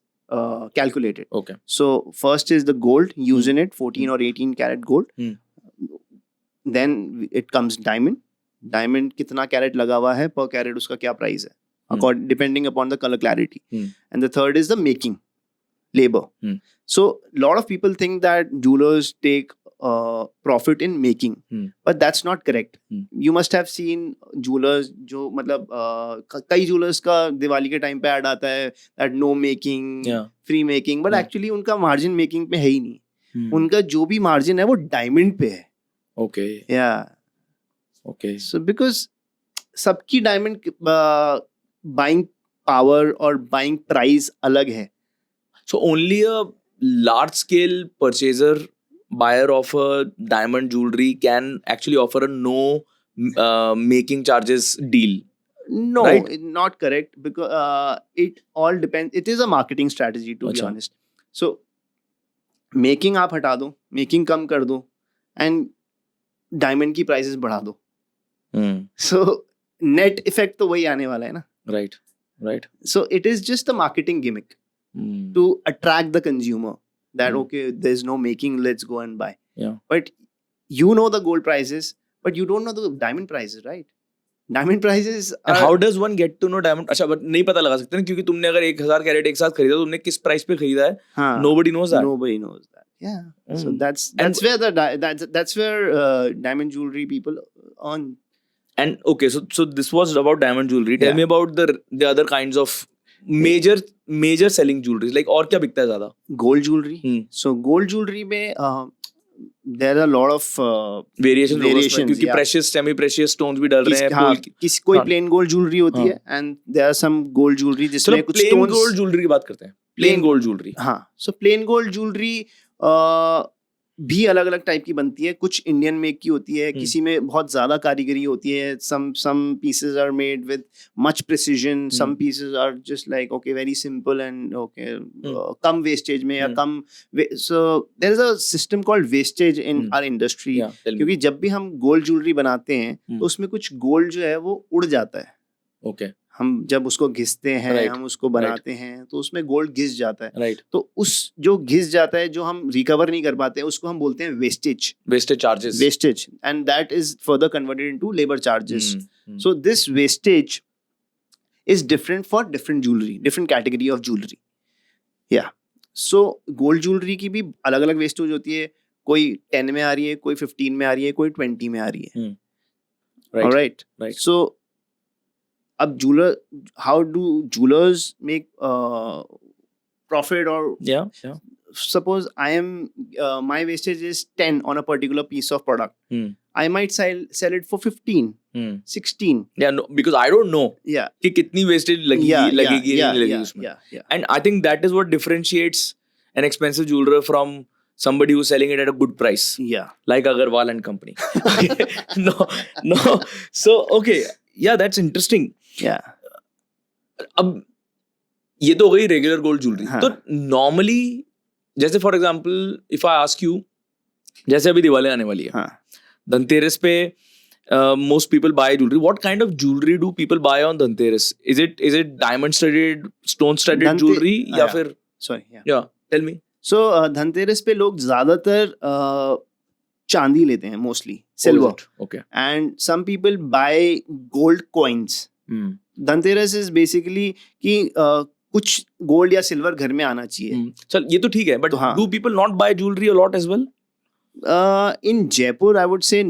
calculated. Okay. So first is the gold used in it, 14 or 18 carat gold. Then it comes diamond. Diamond कितना carat लगा हुआ है per carat, उसका क्या price है, depending upon the color clarity. And the third is the making, labor. So a lot of people think that jewelers take profit in making, but that's not correct. You must have seen jewelers जो मतलब कई jewelers का दिवाली के time पे add आता है that no making, free making, but actually उनका margin making पे है ही नहीं. उनका जो भी margin है वो diamond पे है. Okay. Yeah. Okay. So because सबकी diamond buying power or buying price अलग है. So only a large scale purchaser, buyer of a diamond jewelry can actually offer a no making charges deal. No, Right? not correct, because it all depends. It is a marketing strategy, to be अच्छा. honest. So making आप हटा दो, making कम कर दो, and diamond की prices बढ़ा दो. Hmm. So net effect तो वही आने वाला है ना. Right. Right. So it is just a marketing gimmick Hmm. to attract the consumer that Hmm. okay, there's no making, let's go and buy. Yeah. But you know the gold prices, but you don't know the diamond prices, right? Diamond prices And are how does one get to know diamond? अच्छा, but नहीं पता लगा सकते ना, क्योंकि तुमने अगर 1000 carat एक साथ खरीदा तो तुमने किस प्राइस पे खरीदा है? हाँ, Nobody knows that. nobody knows that. Yeah. So Hmm. that's where that's where diamond jewelry people earn. And okay, so this was about diamond jewelry. Tell Yeah. me about the other kinds of major selling jewelries. Like और क्या बिकता है ज़्यादा? Gold jewelry. Hmm. So gold jewelry में there are a lot of Variations क्योंकि yeah. precious, semi precious stones भी डल रहे हैं. हाँ, कोई हाँ. plain gold jewelry होती है, and there are some gold jewelry चलो जिसमें कुछ plain stones. gold jewelry की बात करते हैं. Plain gold jewelry. हाँ, so plain gold jewelry भी अलग अलग टाइप की बनती है. कुछ इंडियन मेक की होती है, किसी में बहुत ज्यादा कारीगरी होती है. some pieces are made with much precision, some pieces are just like okay, very simple and okay, come wastage में या कम. So there is a system called wastage in our industry. Yeah, tell me. क्योंकि जब भी हम gold jewellery बनाते हैं तो उसमें कुछ गोल्ड जो है वो उड़ जाता है. Okay. हम जब उसको घिसते हैं, Right. हम उसको बनाते हैं तो उसमें गोल्ड घिस जाता है. Right. तो उस जो घिस जाता है, जो हम रिकवर नहीं कर पाते हैं, उसको हम बोलते हैं wastage. Wastage charges. Wastage, and that is further converted into labor charges. So this wastage is different for different jewelry, different category of jewelry. Yeah. So gold jewelry की भी अलग अलग वेस्टेज होती है. कोई 10 में आ रही है, कोई 15 में आ रही है, कोई 20 में आ रही है. Right. All right. Right. So अब how do jewelers make profit? Or Yeah. suppose I am my wastage is 10 on a particular piece of product. I might sell it for 15, 16. Yeah, no, because I don't know Yeah. कि कितनी wastage लगेगी नहीं लगेगी उसमें. Yeah. And I think that is what differentiates an expensive jeweler from somebody who's selling it at a good price. Yeah. Like Agarwal and company. No. So, okay. Yeah, that's interesting. Yeah. अब ये तो हो गई regular gold jewellery. हाँ. तो normally जैसे for example if I ask you, जैसे अभी दिवाली आने वाली है, हाँ. धनतेरस पे most people buy jewelry. What kind of jewelry do people buy on Dhanteras? Is it diamond studded, stone studded jewelry या फिर? Sorry. Yeah, tell me. So Dhanteras पे लोग ज्यादातर चांदी लेते हैं, mostly silver. Okay. And some people buy gold coins. Dhanteras is basically कि कुछ गोल्ड या सिल्वर घर में आना चाहिए. चल ये तो ठीक है, बट हाँ. do people not buy jewelry a lot as well? In Jaipur, I would say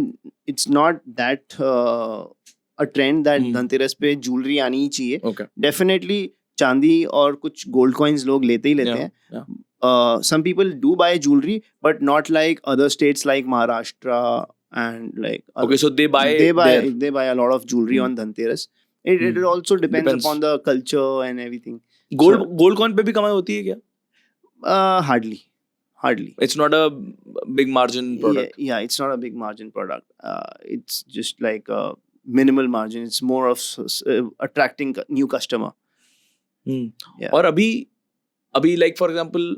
it's not that a trend that Dhanteras पे ज्वेलरी आनी ही चाहिए. Okay. Definitely चांदी और कुछ गोल्ड कॉइन्स लोग लेते ही लेते हैं. Yeah. Some people do buy jewelry, but not like other states like Maharashtra and like. Okay, so they buy a lot of jewelry on Dhanteras. It also depends upon the culture and everything. Gold coin पे भी कमाई होती है क्या? Hardly. It's not a big margin product. Yeah, it's not a big margin product. It's just like a minimal margin. It's more of attracting new customer. Yeah. और अभी like for example,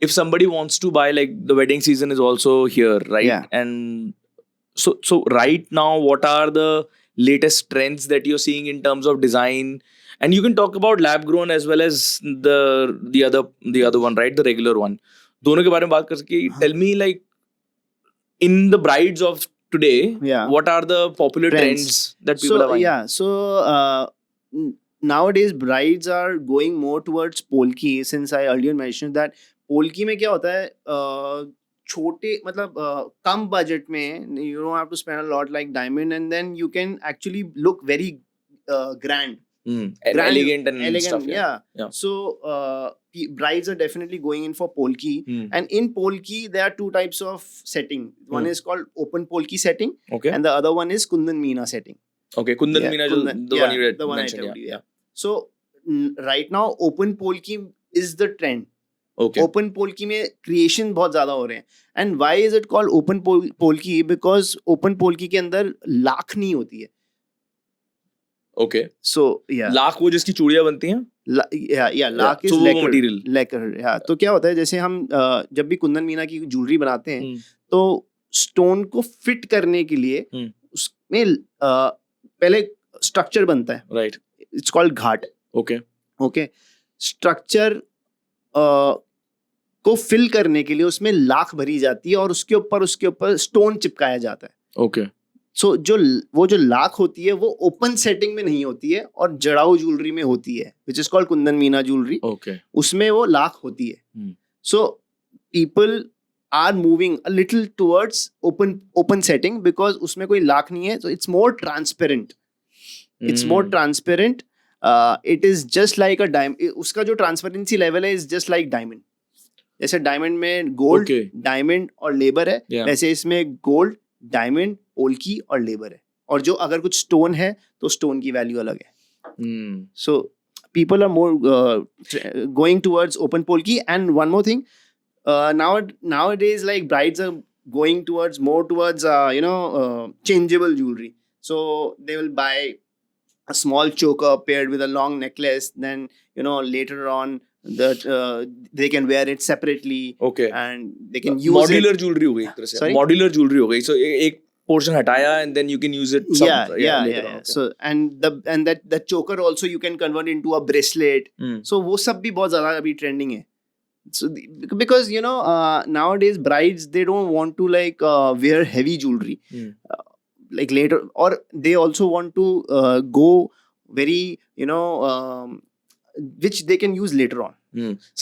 if somebody wants to buy, like the wedding season is also here, right? Yeah. And so right now, what are the latest trends that you're seeing in terms of design? And you can talk about lab grown as well as the other one, right? The regular one. दोनों के बारे में बात कर सके. Tell me, like in the brides of today, what are the popular trends that people are buying? Yeah, so nowadays brides are going more towards polki. Since I earlier mentioned that polki में क्या होता है, छोटे मतलब कम budget में you don't have to spend a lot like diamond, and then you can actually look very grand. Elegant and stuff. Yeah. So brides are definitely going in for polki. And in polki there are two types of setting. One is called open polki setting. Okay. And the other one is kundan meena setting. Okay, kundan meena, the one you mentioned. I told you. So right now open polki is the trend. Okay. Open polki में creation बहुत ज़्यादा हो रहे हैं. And why is it called open polki? Because open polki के अंदर लाख नहीं होती है. Okay. So yeah, लाख वो जिसकी चूड़ियां बनती हैं. लाख so इज वो material. लेकर तो क्या होता है, जैसे हम जब भी कुंदन मीना की ज्वेलरी बनाते हैं हम्म. तो स्टोन को फिट करने के लिए उसमें पहले स्ट्रक्चर बनता है. Right. It's called Ghat. Okay. Okay. Structure को फिल करने के लिए उसमें लाख भरी जाती है और उसके ऊपर स्टोन चिपकाया जाता है. Okay. सो वो जो लाख होती है वो ओपन सेटिंग में नहीं होती है और जड़ाऊ ज्वेलरी में होती है, which is called kundan meena jewellery. Okay. उसमें वो लाख होती है. So people are moving a little towards open setting because उसमें कोई लाख नहीं है. So it's more transparent. It is just like a diamond. उसका जो ट्रांसपेरेंसी लेवल है इज जस्ट लाइक डायमंड. जैसे डायमंड में गोल्ड, डायमंड और लेबर है, वैसे इसमें गोल्ड, डायमंड, पोल्की और लेबर है. और जो अगर कुछ स्टोन है तो स्टोन की वैल्यू अलग है. So people are more going towards open polki. And one more thing, nowadays like brides are going more towards changeable jewelry. So they will buy a small choker paired with a long necklace, then later on that they can wear it separately. Okay. And they can use modular it. jewelry हो गई एक तरह से. Sorry? Modular jewelry हो गई. So एक portion हटाया and then you can use it Yeah. later on. Okay. So and that choker also you can convert into a bracelet. So वो सब भी बहुत ज़्यादा अभी trending है. So because nowadays brides, they don't want to like wear heavy jewelry like later, or they also want to go very which they can use later on.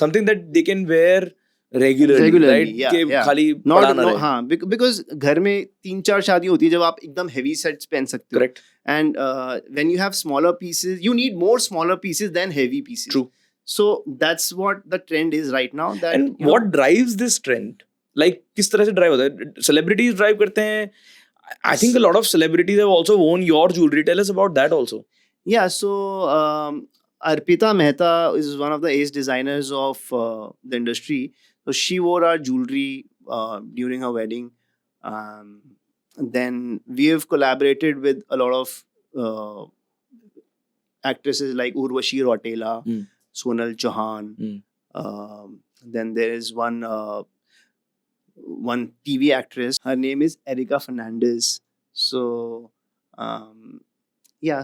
Something that they can wear regularly, right? Yeah. खाली Not पड़ा ना रहे. हाँ, because घर में 3-4 शादी होती है जब आप एकदम heavy sets पहन सकते हो. Correct. And when you have smaller pieces, you need more smaller pieces than heavy pieces. True. So that's what the trend is right now. That And what drives this trend? Like किस तरह से drive होता है? Celebrities drive करते हैं. I think a lot of celebrities have also worn your jewelry. Tell us about that also. Yeah, so Arpita Mehta is one of the ace designers of the industry. So she wore our jewelry during her wedding. Then we have collaborated with a lot of actresses like Urvashi Rautela, Sonal Chauhan. Then there is one TV actress. Her name is Erica Fernandez. So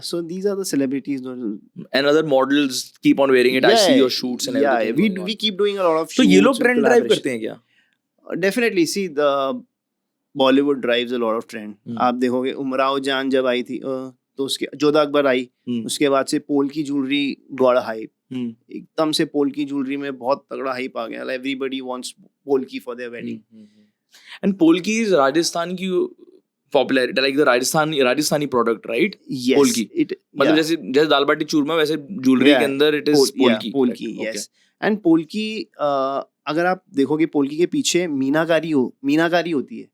so these are the celebrities. And other models keep on wearing it. I see your shoots and everything. We keep doing a lot of shoots. So ये लोग trend drive करते हैं क्या? Definitely. See, the Bollywood drives a lot of trend. आप देखोगे उमराव जान जब आई थी तो उसके जोधा अकबर आई, उसके बाद से पोल की ज्वेलरी गॉड हाइप. एकदम से पोल की ज्वेलरी में बहुत तगड़ा हाइप आ गया. Everybody wants polki for their wedding. And polki is Rajasthan की popularity, like the Rajasthani product, right? Yes. Polki. मतलब जैसे दाल बाटी चूरमा वैसे ज्वेलरी के अंदर it is polki. Yes. And polki अगर आप देखोगे पोल्की के पीछे मीनाकारी होती है.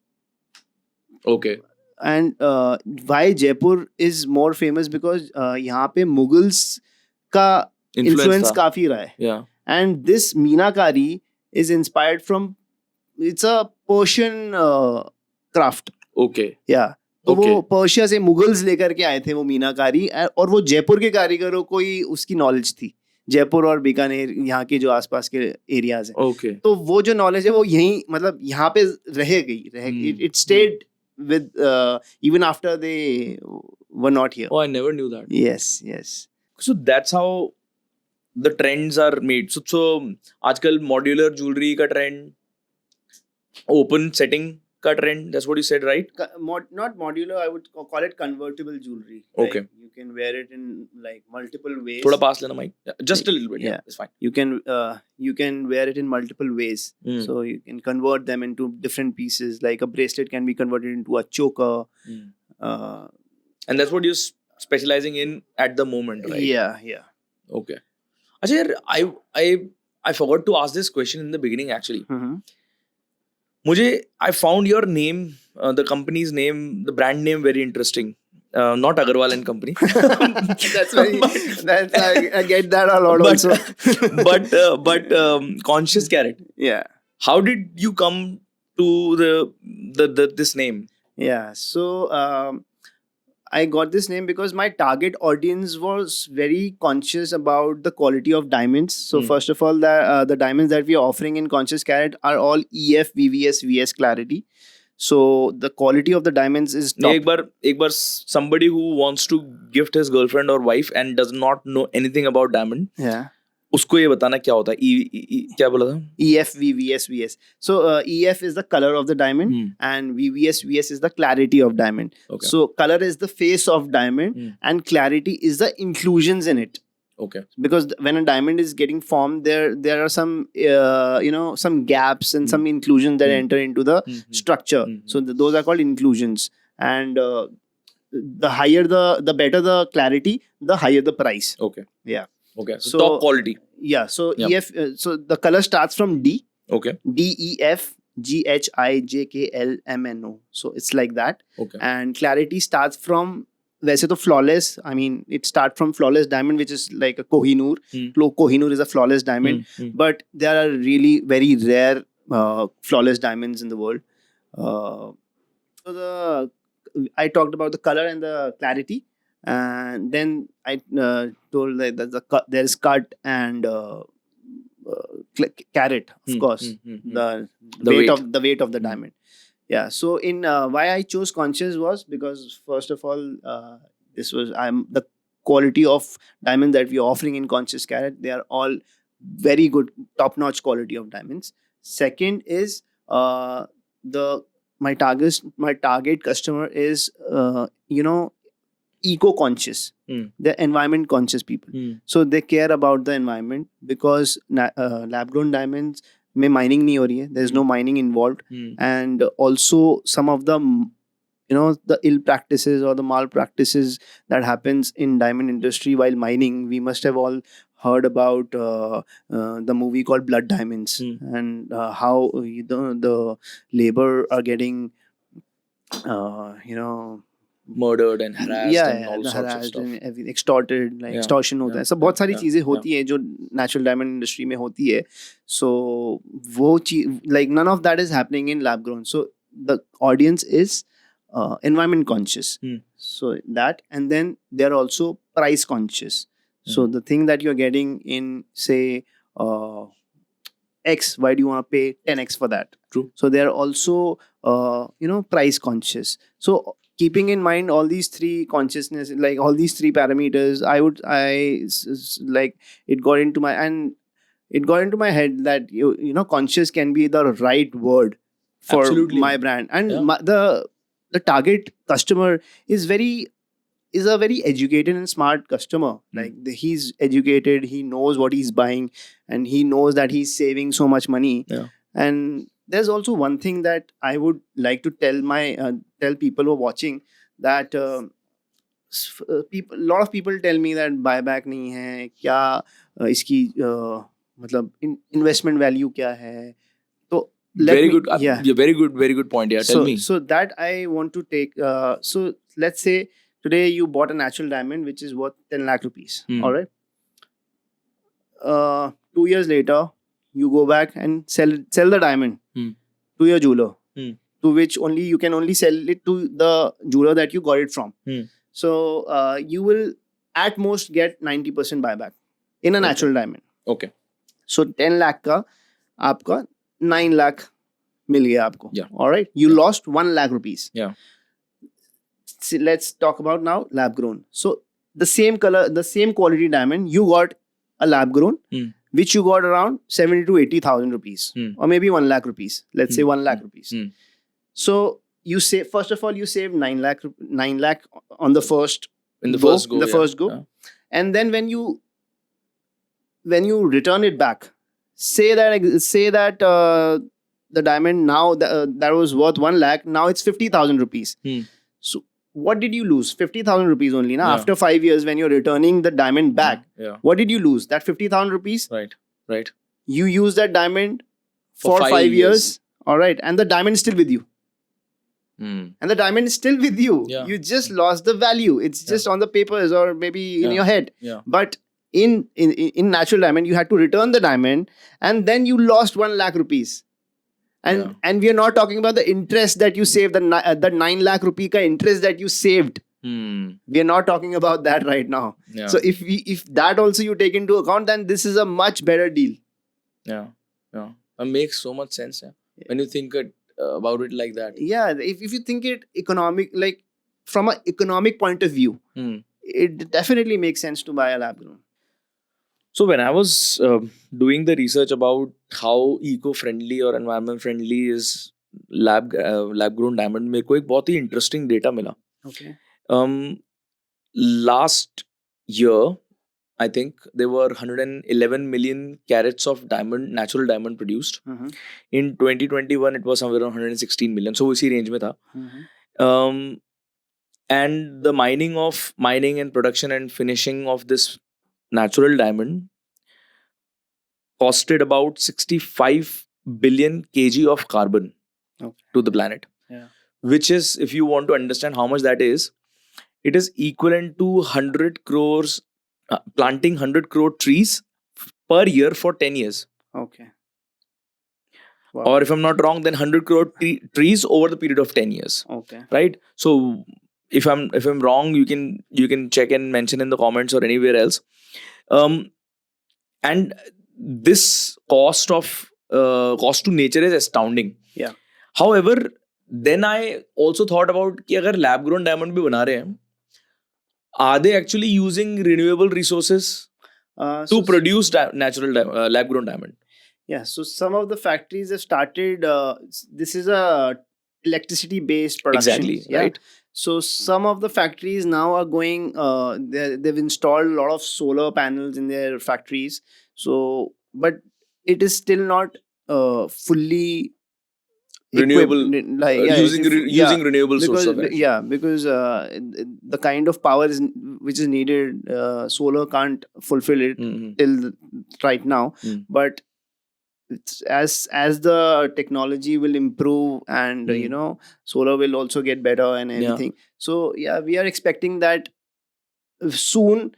Okay. And why Jaipur is more famous because यहाँ पे मुगल्स का influence काफी रहा है. Yeah. And this meenakari is inspired from, it's a Persian craft. Okay. Yeah. तो वो पर्शिया से मुगल्स लेकर के आए थे वो मीनाकारी, और वो जयपुर के कारीगरों को ही उसकी नॉलेज थी. जयपुर और बीकानेर यहाँ के जो आसपास के एरियाज हैं. Okay. तो वो जो नॉलेज है वो यहीं मतलब यहाँ पे रह गई. It stayed with even after they were not here. Oh, I never knew that. Yes. So that's how the trends are made. So आजकल modular jewelry का trend, open setting का trend. That's what you said, right? Not modular. I would call it convertible jewelry. Okay. Like, you can wear it in like multiple ways. थोड़ा पास लेना mic. Just a little bit. Yeah, it's fine. You can wear it in multiple ways. So you can convert them into different pieces. Like a bracelet can be converted into a choker. And that's what you're specializing in at the moment, right? Yeah. Okay. Ajay, I forgot to ask this question in the beginning actually. I found your name, the company's name, the brand name very interesting. Not Agarwal and Company. I get that a lot also. but Conscious Carrot. Yeah. How did you come to this name? Yeah. So I got this name because my target audience was very conscious about the quality of diamonds. So first of all, the diamonds that we are offering in Conscious Carat are all EF, VVS, VS clarity. So the quality of the diamonds is top. एक बार somebody who wants to gift his girlfriend or wife and does not know anything about diamond, Yeah. उसको ये बताना क्या होता है. क्या बोला था? EF, VVS, VS. So EF is the color of the diamond, and VVS, VS is the clarity of diamond. Okay. So color is the face of diamond, and clarity is the inclusions in it. Okay. Because when a diamond is getting formed, there are some some gaps and some inclusions that enter into the structure. So those are called inclusions. And the higher the better the clarity, the higher the price. Okay. Yeah. Okay. So top quality. Yeah. So Yep. EF. So the color starts from D. Okay. DEF GHIJKLMNO. So it's like that. Okay. And clarity starts from, वैसे तो flawless. I mean, it starts from flawless diamond, which is like a Kohinoor. Kohinoor is a flawless diamond, but there are really very rare flawless diamonds in the world. So I talked about the color and the clarity, and then I told that there is cut and carat, of course, the weight of the diamond. Yeah. So in why I chose Conscious was because first of all, the quality of diamond that we're offering in Conscious Carat. They are all very good, top-notch quality of diamonds. Second is my target customer is eco-conscious. They're environment conscious people. So they care about the environment because lab-grown diamonds में mining नहीं हो रही है. There's no mining involved. And also some of the the ill practices or the malpractices that happens in diamond industry while mining. We must have all heard about the movie called Blood Diamonds, and how the labor are getting murdered and harassed and all sorts of harassed stuff. and everything, extorted, like extortion होता है. सब बहुत सारी चीजें होती हैं जो natural diamond industry में होती है. So वो चीज, like none of that is happening in lab grown. So the audience is environment conscious. So that, and then they're also price conscious. So the thing that you're getting in, say, X, why do you want to pay 10x for that? True. So they're also price conscious. So keeping in mind all these three consciousness, like all these three parameters, it got into my head that conscious can be the right word for Absolutely. my brand. And the target customer is a very educated and smart customer. Like he's educated, he knows what he's buying, and he knows that he's saving so much money. Yeah. And there's also one thing that I would like to tell people who are watching, that a lot of people tell me that buyback नहीं है, क्या इसकी मतलब investment value क्या है. तो very good point. Yeah, tell me. So that I want to take. So let's say today you bought a natural diamond which is worth 10 lakh rupees. All right. 2 years later, you go back and sell the diamond to your jeweler, to which you can only sell it to the jeweler that you got it from. So you will at most get 90% buyback in a natural diamond. Okay. So 10 lakh का आपका 9 lakh मिल गया आपको. Yeah. All right. You lost 1 lakh rupees. Yeah. So let's talk about now lab grown. So the same color, the same quality diamond, you got a lab grown, which you got around 70 to 80,000 rupees, or maybe 1 lakh rupees. Let's say 1 lakh rupees. So you save, first of all, you save 9 lakh on the first go. Yeah. And then when you return it back, say that the diamond now that was worth 1 lakh, now it's 50,000 rupees. So what did you lose? 50,000 rupees only. Now, after 5 years, when you're returning the diamond back, what did you lose? That 50,000 rupees? Right. You use that diamond for 5 years. All right. And the diamond is still with you. And the diamond is still with you. Yeah. You just lost the value. It's just on the papers or maybe in your head. Yeah. But in natural diamond, you had to return the diamond and then you lost 1 lakh rupees. And we are not talking about the interest that you saved, the 9 lakh rupee ka interest that you saved. We are not talking about that right now. Yeah. So if that also you take into account, then this is a much better deal. Yeah. It makes so much sense. Yeah. When you think about it like that. Yeah, if you think it economic, like from an economic point of view, it definitely makes sense to buy a lab grown. So when I was doing the research about how eco-friendly or environment-friendly is lab-grown diamond, मेरे को एक बहुत ही interesting data मिला. Okay. Last year, I think there were 111 million carats of diamond, natural diamond produced. In 2021, it was somewhere around 116 million. So उसी range में था. And the mining and production and finishing of this natural diamond costed about 65 billion kg of carbon to the planet. Yeah. Which is, if you want to understand how much that is, it is equivalent to 100 crores, planting 100 crore trees per year for 10 years. Okay. Wow. Or if I'm not wrong, then 100 crore trees over the period of 10 years. Okay. Right? So if I'm wrong, you can check and mention in the comments or anywhere else. And this cost to nature is astounding. Yeah. However, then I also thought about कि अगर lab grown diamond भी बना रहे हैं, are they actually using renewable resources to produce natural lab grown diamond? Yeah, so some of the factories have started. This is a electricity based production. Exactly. Yeah? Right. So some of the factories now are going. They've installed a lot of solar panels in their factories. So, but it is still not fully renewable, using renewable source of energy. Yeah, because the kind of power which is needed, solar can't fulfill it till right now. But it's, as the technology will improve and solar will also get better and everything. Yeah. So yeah, we are expecting that soon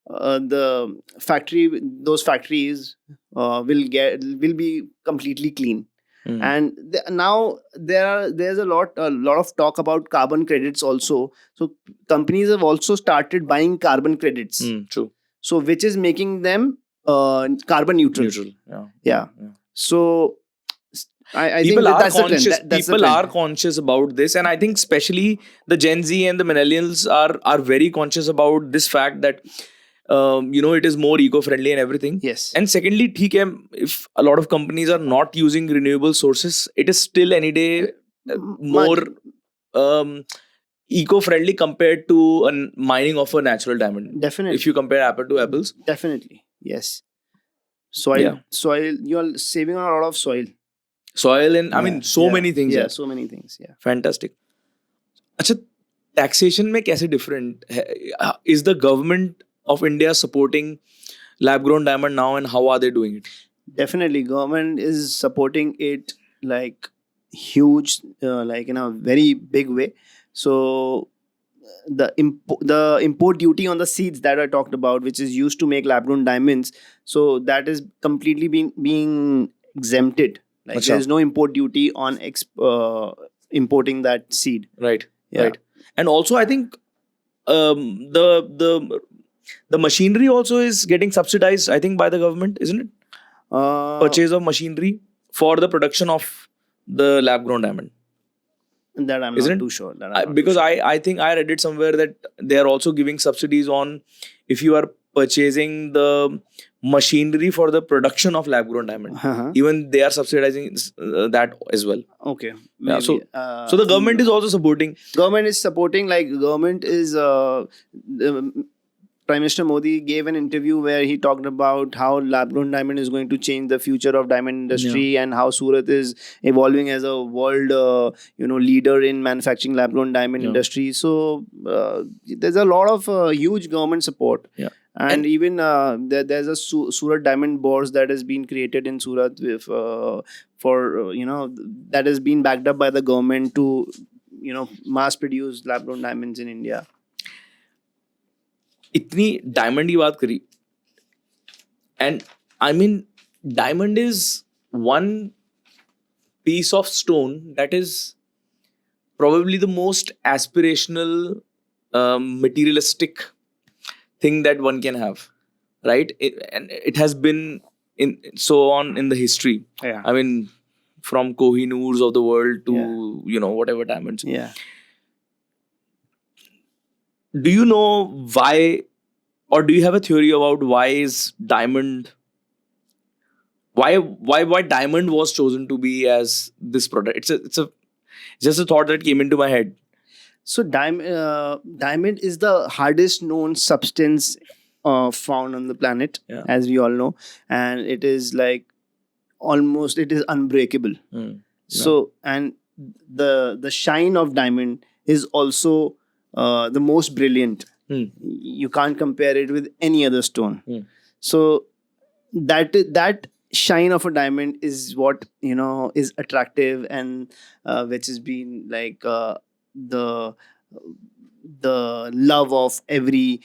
those factories will be completely clean. And now there's a lot of talk about carbon credits also. So companies have also started buying carbon credits. True. So which is making them carbon neutral. Yeah. So I think that's conscious. People are conscious about this, and I think especially the Gen Z and the millennials are very conscious about this fact that it is more eco-friendly and everything. Yes. And secondly, if a lot of companies are not using renewable sources, it is still any day more eco-friendly compared to mining of a natural diamond. Definitely. If you compare apple to apples. Definitely. Yes. Soil, you're saving a lot of soil. Soil and many things. Yeah, so many things. Yeah. Fantastic. Achha, taxation mein kaise different hai? Is the government of India supporting lab grown diamond now, and how are they doing it? Definitely, government is supporting it like huge, like in a very big way. So the import duty on the seeds that I talked about, which is used to make lab grown diamonds, so that is completely being exempted. Like there is no import duty on importing that seed. Right. Yeah. Right. And also, I think the machinery also is getting subsidized, I think, by the government, isn't it? Purchase of machinery for the production of the lab grown diamond. That I'm not too sure. Because I think I read it somewhere that they are also giving subsidies on if you are purchasing the machinery for the production of lab grown diamond. Even they are subsidizing that as well. Okay. Yeah, so the government is also supporting. Government is supporting, like government is Prime Minister Modi gave an interview where he talked about how lab-grown diamond is going to change the future of diamond industry and how Surat is evolving as a world, leader in manufacturing lab-grown diamond industry. So there's a lot of huge government support. Yeah. And even there's a Surat Diamond Bourse that has been created in Surat with, that has been backed up by the government to, mass produce lab-grown diamonds in India. इतनी diamond की बात करी and I mean diamond is one piece of stone that is probably the most aspirational materialistic thing that one can have, right? And it has been so on in the history. Yeah. I mean, from Kohinoors of the world to whatever diamonds. Yeah. Do you know why, or do you have a theory about why is diamond? Why diamond was chosen to be as this product? It's just a thought that came into my head. So diamond is the hardest known substance found on the planet, Yeah. as we all know, and it is like almost it is unbreakable. So and the shine of diamond is also the most brilliant. You can't compare it with any other stone. So that shine of a diamond is what is attractive, and which has been like the love of every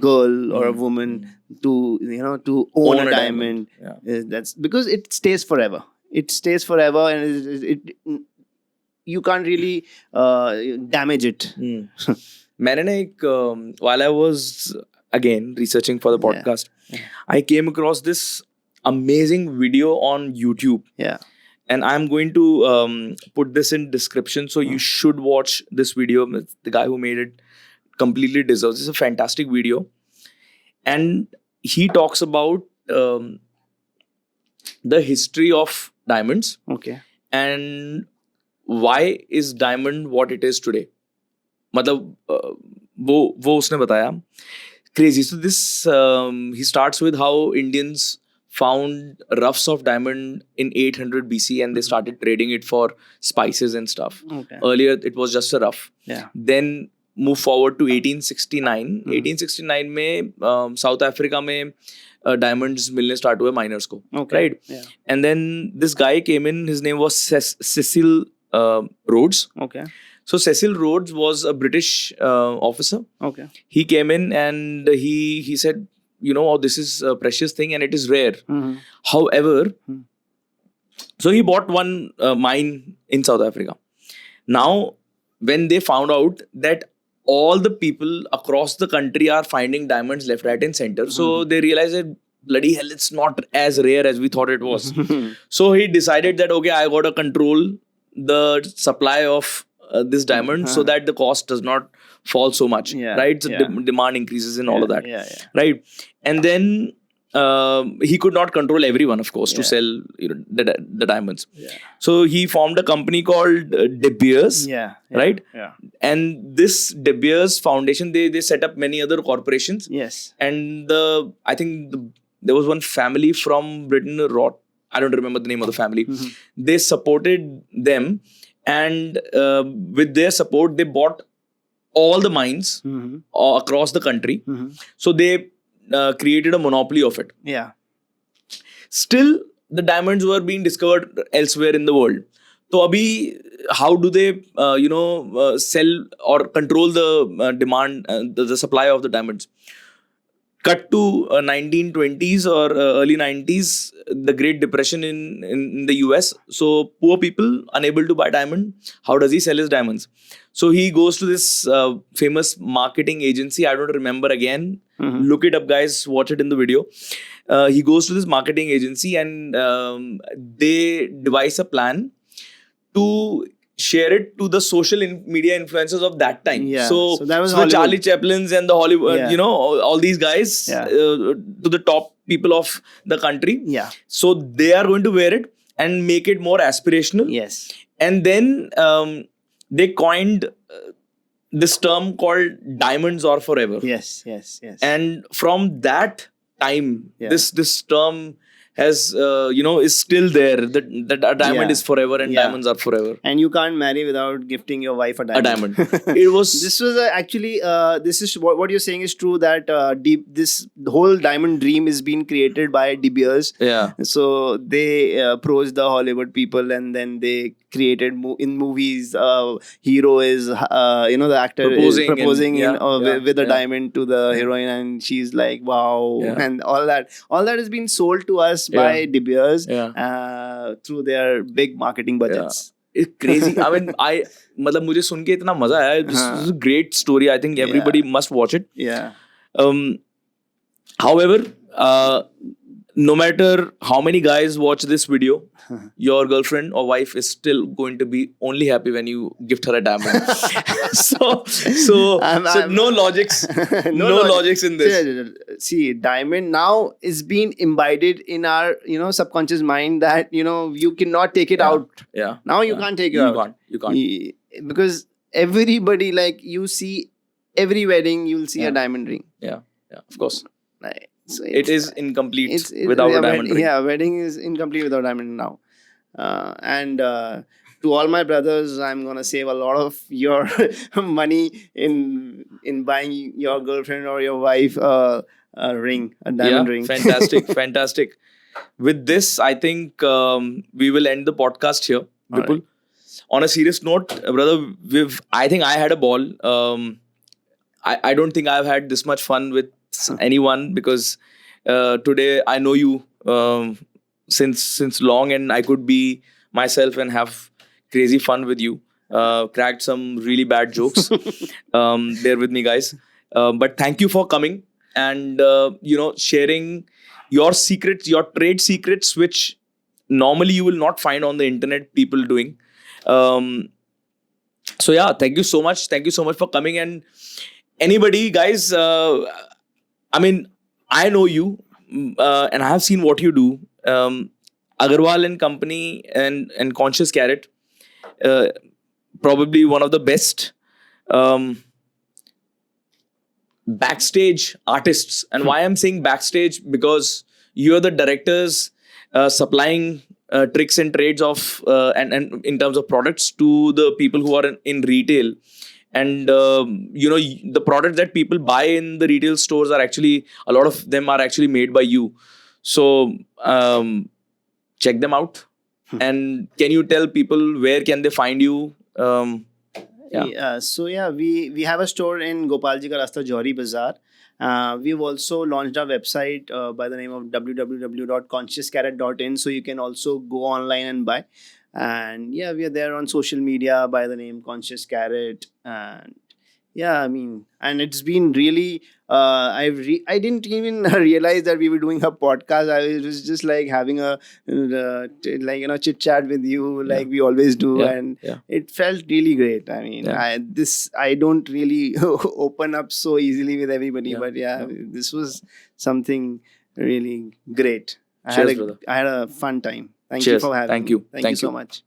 girl or a woman to to own a diamond. Yeah. That's because it stays forever. It stays forever, and you can't really damage it. मैंने ना एक while I was again researching for the podcast, I came across this amazing video on YouTube. Yeah. And I'm going to put this in description, so you should watch this video. The guy who made it completely deserves. It's a fantastic video, and he talks about the history of diamonds. Okay. And why is diamond what it is today. मतलब वो उसने बताया. Crazy. So this he starts with how Indians found roughs of diamond in 800 BC and they started trading it for spices and stuff. Okay. Earlier it was just a rough. Yeah. Then move forward to 1869. 1869 में South Africa में diamonds मिलने start हुए miners को. Okay. Right? Yeah. And then this guy came in. His name was Cecil Rhodes. Okay. So Cecil Rhodes was a British officer. Okay. He came in and he said, this is a precious thing and it is rare. However, so he bought one mine in South Africa. Now, when they found out that all the people across the country are finding diamonds left, right, and center, so they realized that bloody hell, it's not as rare as we thought it was. So he decided that, okay, I got to control the supply of this diamond so that the cost does not fall so much, right? So demand increases and all of that, right? And then he could not control everyone, of course, to sell the diamonds. So he formed a company called De Beers, right? And this De Beers Foundation, they set up many other corporations. Yes. And I think there was one family from Britain, I don't remember the name of the family. They supported them, and with their support, they bought all the mines across the country. So they created a monopoly of it. Yeah. Still, the diamonds were being discovered elsewhere in the world. So, abhi, how do they, sell or control the demand, the supply of the diamonds? Cut to 1920s or early 90s, the Great Depression in the US. So poor people unable to buy diamond. How does he sell his diamonds? So he goes to this famous marketing agency. I don't remember again. Look it up, guys. Watch it in the video. He goes to this marketing agency and they devise a plan to share it to the social media influencers of that time. Yeah. So that was the Charlie Chaplins and the Hollywood, all these guys to the top people of the country. Yeah. So they are going to wear it and make it more aspirational. Yes. And then they coined this term called diamonds are forever. Yes. And from that time, this term has is still there. That a diamond is forever and diamonds are forever. And you can't marry without gifting your wife a diamond. It was. This was actually. This is what you're saying is true. That this whole diamond dream is being created by De Beers. Yeah. So they approached the Hollywood people, and then they created in movies. Hero is the actor proposing with a diamond to the heroine, and she's like, wow, and all that has been sold to us by De Beers through their big marketing budgets. It's crazy. I mean, मतलब मुझे सुन के इतना मजा आया. This is a great story. I think everybody must watch it. Yeah. However, no matter how many guys watch this video, your girlfriend or wife is still going to be only happy when you gift her a diamond. so no logics, no logics in this. See, diamond now is being imbibed in our subconscious mind that you cannot take it out. Yeah. Now you can't take it out. You can't. Because everybody, like, you see every wedding, you'll see a diamond ring. Yeah, of course. Like, so it is incomplete without a diamond ring. Yeah, wedding is incomplete without diamond now. And to all my brothers, I'm gonna save a lot of your money in buying your girlfriend or your wife a ring, a diamond ring. Fantastic. With this, I think we will end the podcast here, Vipul. Right. On a serious note, brother, I think I had a ball. I don't think I've had this much fun with anyone, because today I know you since long, and I could be myself and have crazy fun with you. Cracked some really bad jokes. Bear with me, guys. But thank you for coming and sharing your secrets, your trade secrets, which normally you will not find on the internet people doing. So yeah, thank you so much for coming. And anybody, guys, I mean, I know you and I have seen what you do. Agarwal and Company and Conscious Carrot, probably one of the best backstage artists. And why I'm saying backstage, because you're the directors supplying tricks and trades of and in terms of products to the people who are in retail. And the products that people buy in the retail stores are actually, a lot of them are actually made by you. So check them out. And can you tell people where can they find you? So we have a store in Gopalji Ka Rasta, Johri Bazaar. We've also launched our website by the name of www.consciouscarrot.in, so you can also go online and buy. And yeah, we are there on social media by the name Conscious Carrot. And yeah, I mean, and it's been really I didn't even realize that we were doing a podcast. I was just like having a chit chat with you, like we always do. And it felt really great. I mean, I don't really open up so easily with everybody, but this was something really great. I had a fun time. Thank you for having me. Thank you so much.